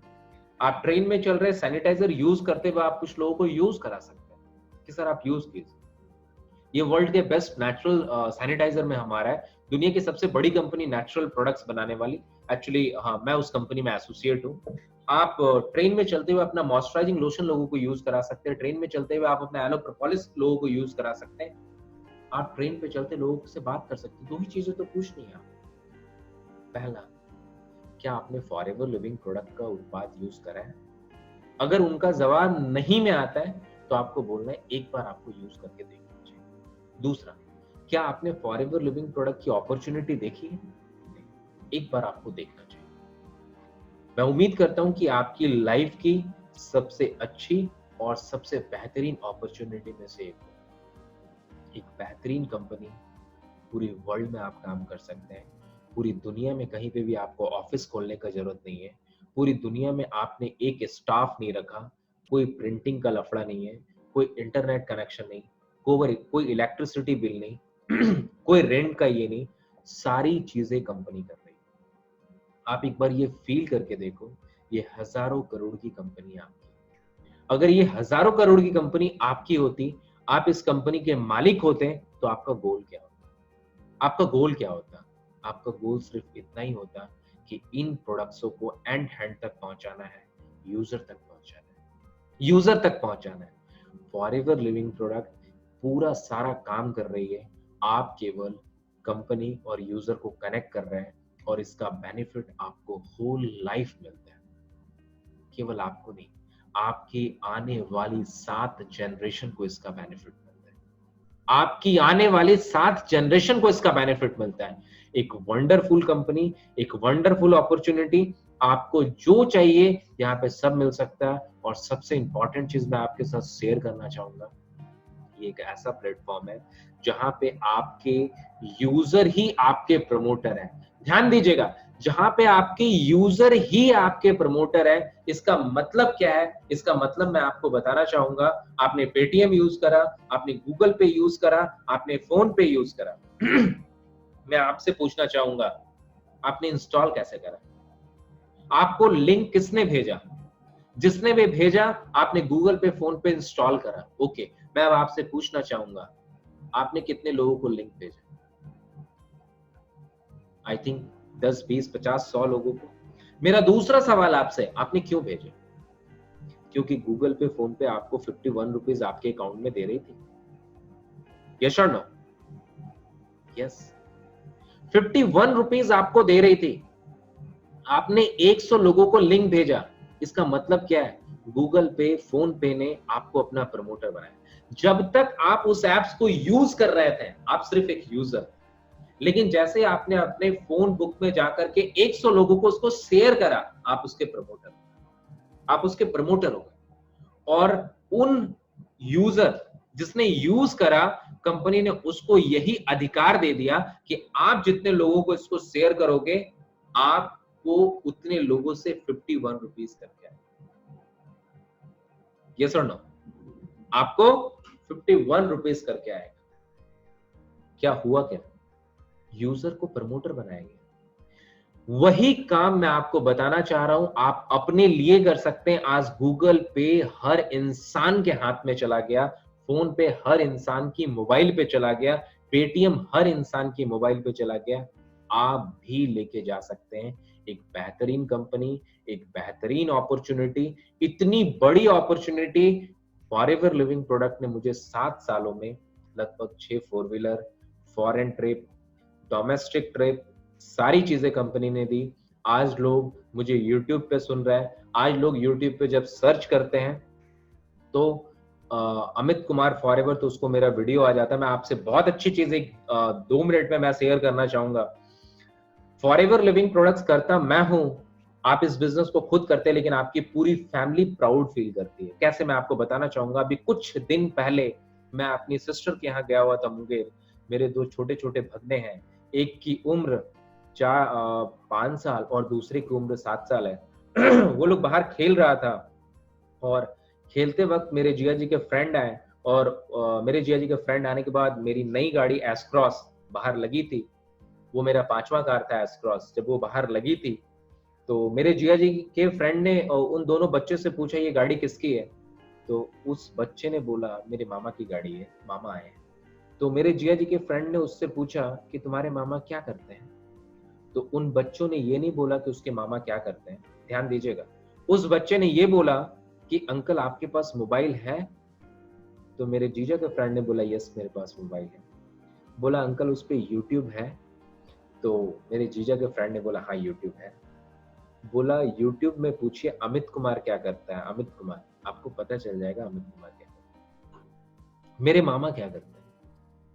आप ट्रेन में चल रहे हैं, सैनिटाइजर यूज करते हुए आप कुछ लोगों को यूज करा सकते हैं कि सर आप यूज कीजिए। ये वर्ल्ड के बेस्ट नेचुरल सैनिटाइजर में हमारा है, दुनिया की सबसे बड़ी कंपनी नेचुरल प्रोडक्ट्स बनाने वाली। एक्चुअली हाँ, मैं उस कंपनी में एसोसिएट हूँ। आप ट्रेन में चलते हुए अपना मॉइस्चराइजिंग लोशन लोगों को यूज करा सकते हैं। ट्रेन में चलते हुए आप अपना एलो प्रोपोलिस लोगों को यूज करा सकते हैं। आप ट्रेन पे चलते लोगों से बात कर सकते हैं। दो ही चीजें तो पूछनी है आप। पहला, क्या आपने फॉरएवर लिविंग प्रोडक्ट का उत्पाद यूज करा है? अगर उनका जवाब नहीं में आता है तो आपको बोलना है एक बार आपको यूज करके देखना चाहिए। दूसरा, क्या आपने फॉरएवर लिविंग प्रोडक्ट की अपॉर्चुनिटी देखी है? एक बार आपको देखना चाहिए। मैं उम्मीद करता हूं कि आपकी लाइफ की सबसे अच्छी और सबसे बेहतरीन अपॉर्चुनिटी में से एक बेहतरीन कंपनी, पूरी वर्ल्ड में आप काम कर सकते हैं। पूरी दुनिया में कहीं पे भी आपको ऑफिस खोलने का जरूरत नहीं है। पूरी दुनिया में आपने एक स्टाफ नहीं रखा, कोई प्रिंटिंग का लफड़ा नहीं है, कोई इंटरनेट कनेक्शन नहीं, कोई इलेक्ट्रिसिटी बिल नहीं कोई रेंट का ये नहीं, सारी चीजें कंपनी कर रही है। आप एक बार ये फील करके देखो, ये हजारों करोड़ की कंपनी है आपकी। अगर ये हजारों करोड़ की कंपनी आपकी होती, आप इस कंपनी के मालिक होते, तो आपका गोल क्या होता? आपका गोल क्या होता? आपका गोल सिर्फ इतना ही होता कि इन प्रोडक्ट्सों को एंड हैंड तक पहुंचाना है, यूजर तक पहुंचाना है, यूजर तक पहुंचाना है। फॉरएवर लिविंग प्रोडक्ट पूरा सारा काम कर रही है, आप केवल कंपनी और यूजर को कनेक्ट कर रहे हैं और इसका बेनिफिट आपको होल लाइफ मिलता है। केवल आपको नहीं, आपकी आने वाली 7 जनरेशन को इसका बेनिफिट मिलता है। आपकी आने वाली 7 जनरेशन को इसका बेनिफिट मिलता है। एक वंडरफुल कंपनी, एक वंडरफुल अपॉर्चुनिटी, आपको जो चाहिए यहाँ पे सब मिल सकता है। और सबसे इंपॉर्टेंट चीज मैं आपके साथ शेयर करना चाहूंगा, ये एक ऐसा प्लेटफॉर्म है जहां पे आपके यूजर ही आपके प्रमोटर हैं। ध्यान दीजिएगा, जहां पे आपके यूजर ही आपके प्रमोटर है, इसका मतलब क्या है? इसका मतलब मैं आपको बताना चाहूंगा, आपने पेटीएम यूज करा, आपने गूगल पे यूज करा, आपने फोन पे यूज करा मैं आपसे पूछना चाहूंगा, आपने इंस्टॉल कैसे करा? आपको लिंक किसने भेजा? जिसने भी भेजा, आपने गूगल पे, फोन पे इंस्टॉल करा। ओके, मैं अब आपसे पूछना चाहूंगा, आपने कितने लोगों को लिंक भेजा? आई थिंक 10, 20, 50, 100 लोगों को। मेरा दूसरा सवाल आपसे, आपने क्यों भेजे? क्योंकि गूगल पे, फोन पे आपको 51 रुपीज आपके अकाउंट में दे रही थी। यस और नो? यस, 51 रुपीज आपको दे रही थी। आपने 100 लोगों को लिंक भेजा, इसका मतलब क्या है? गूगल पे, फोन पे ने आपको अपना प्रमोटर बनाया। जब तक आप उस एप्स को यूज कर रहे थे, आप सिर्फ एक यूजर, लेकिन जैसे आपने अपने फोन बुक में जाकर के 100 लोगों को उसको शेयर करा, आप उसके प्रमोटर, आप उसके प्रमोटर हो गए। और उन यूजर जिसने यूज करा, कंपनी ने उसको यही अधिकार दे दिया कि आप जितने लोगों को इसको शेयर करोगे, आपको उतने लोगों से 51 रुपीज करके आए। यस और नो? आपको 51 रुपीज करके आएगा। क्या हुआ? क्या यूजर को प्रमोटर बनाया गया। वही काम मैं आपको बताना चाह रहा हूं, आप अपने लिए कर सकते हैं। आज गूगल पे हर इंसान के हाथ में चला गया, फोन पे हर इंसान की मोबाइल पे चला गया, पेटीएम हर इंसान की मोबाइल पे चला गया। आप भी लेके जा सकते हैं एक बेहतरीन कंपनी, एक बेहतरीन अपॉर्चुनिटी, इतनी बड़ी अपॉर्चुनिटी। फॉरएवर लिविंग प्रोडक्ट ने मुझे 7 सालों में लगभग 6 four wheeler, foreign trip, domestic trip, सारी चीजें कंपनी ने दी। आज लोग मुझे YouTube पे सुन रहे हैं। आज लोग YouTube पे जब सर्च करते हैं तो अमित कुमार फॉरएवर, तो उसको मेरा वीडियो आ जाता है। मैं आपसे बहुत अच्छी चीज एक 2 मिनट में मैं शेयर करना चाहूंगा। फॉरएवर लिविंग प्रोडक्ट्स करता मैं हूं, आप इस बिजनेस को खुद करते हैं, लेकिन आपकी पूरी फैमिली प्राउड फील करती है। कैसे? मैं आपको बताना चाहूंगा। अभी कुछ दिन पहले मैं अपनी सिस्टर के यहाँ गया हुआ था मुंगेर। मेरे 2 छोटे छोटे भगने हैं, एक की उम्र 5 साल और दूसरे की उम्र 7 साल है वो लोग बाहर खेल रहा था, और खेलते वक्त मेरे जिया जी के फ्रेंड आए, और मेरे जिया जी के फ्रेंड आने के बाद मेरी नई गाड़ी एस क्रॉस बाहर लगी थी। वो मेरा 5वां कार था एस क्रॉस। जब वो बाहर लगी थी तो मेरे जिया जी के फ्रेंड ने उन दोनों बच्चे से पूछा, ये गाड़ी किसकी है? तो उस बच्चे ने बोला, मेरे मामा की गाड़ी है, मामा आए हैं। तो मेरे जिया जी के फ्रेंड ने उससे पूछा कि तुम्हारे मामा क्या करते हैं? तो उन बच्चों ने ये नहीं बोला कि उसके मामा क्या करते हैं। ध्यान दीजिएगा, उस बच्चे ने ये बोला कि अंकल आपके पास मोबाइल है? तो मेरे जीजा के फ्रेंड ने बोला, यस मेरे पास मोबाइल है। बोला अंकल उस पे यूट्यूब है? तो मेरे जीजा के फ्रेंड ने बोला, हाँ यूट्यूब है। बोला यूट्यूब में पूछिए अमित कुमार क्या करता है। अमित कुमार, आपको पता चल जाएगा अमित कुमार क्या करता है। मेरे मामा क्या करते हैं?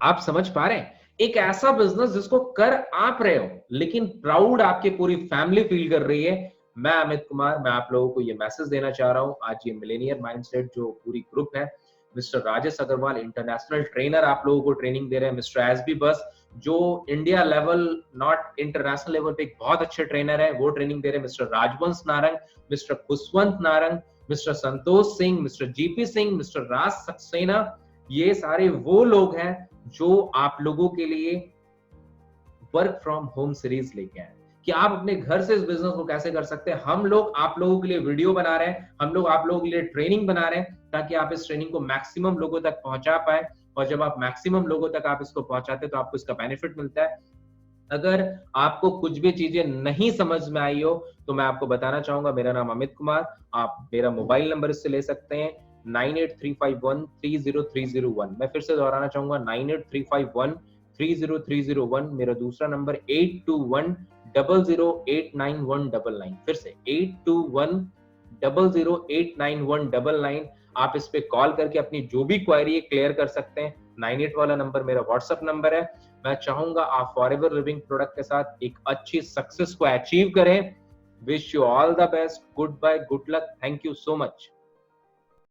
आप समझ पा रहे हैं? एक ऐसा बिजनेस जिसको कर आप रहे हो, लेकिन प्राउड आपकी पूरी फैमिली फील कर रही है। मैं अमित कुमार, मैं आप लोगों को ये मैसेज देना चाह रहा हूं। आज ये मिलेनियर माइंडसेट जो पूरी ग्रुप है, mister Rajesh Agarwal international trainer आप लोगों को ट्रेनिंग दे रहे हैं। मिस्टर एस बी बस जो India level not international level पे एक बहुत अच्छे ट्रेनर है, वो ट्रेनिंग दे रहे हैं। Mister Rajvansh Narang, mister Khushwant Narang, mister Santosh Singh, mister GP Singh, mister Raj Saxena, ये सारे वो लोग हैं जो आप लोगों के लिए वर्क फ्रॉम होम सीरीज लेके आए कि आप अपने घर से इस बिजनेस को कैसे कर सकते हैं। हम लोग आप लोगों के लिए वीडियो बना रहे हैं, हम लोग आप लोगों के लिए ट्रेनिंग बना रहे हैं, ताकि आप इस ट्रेनिंग को मैक्सिमम लोगों तक पहुंचा पाए। और जब आप मैक्सिमम लोगों तक आप इसको पहुंचाते हैं तो आपको इसका बेनिफिट मिलता है। अगर आपको कुछ भी चीजें नहीं समझ में आई हो तो मैं आपको बताना चाहूंगा, मेरा नाम अमित कुमार। आप मेरा मोबाइल नंबर इससे ले सकते हैं 9835130301। मैं फिर से दोहराना चाहूंगा 9835130301। मेरा दूसरा नंबर 8210089199। फिर से 8210089199। आप इस पे कॉल करके अपनी जो भी क्वेरी है क्लियर कर सकते हैं। 98 वाला नंबर मेरा व्हाट्सएप नंबर है। मैं चाहूंगा आप फॉरएवर लिविंग प्रोडक्ट के साथ एक अच्छी सक्सेस को अचीव करें। Wish you all the best. Good bye, good luck, thank you so much.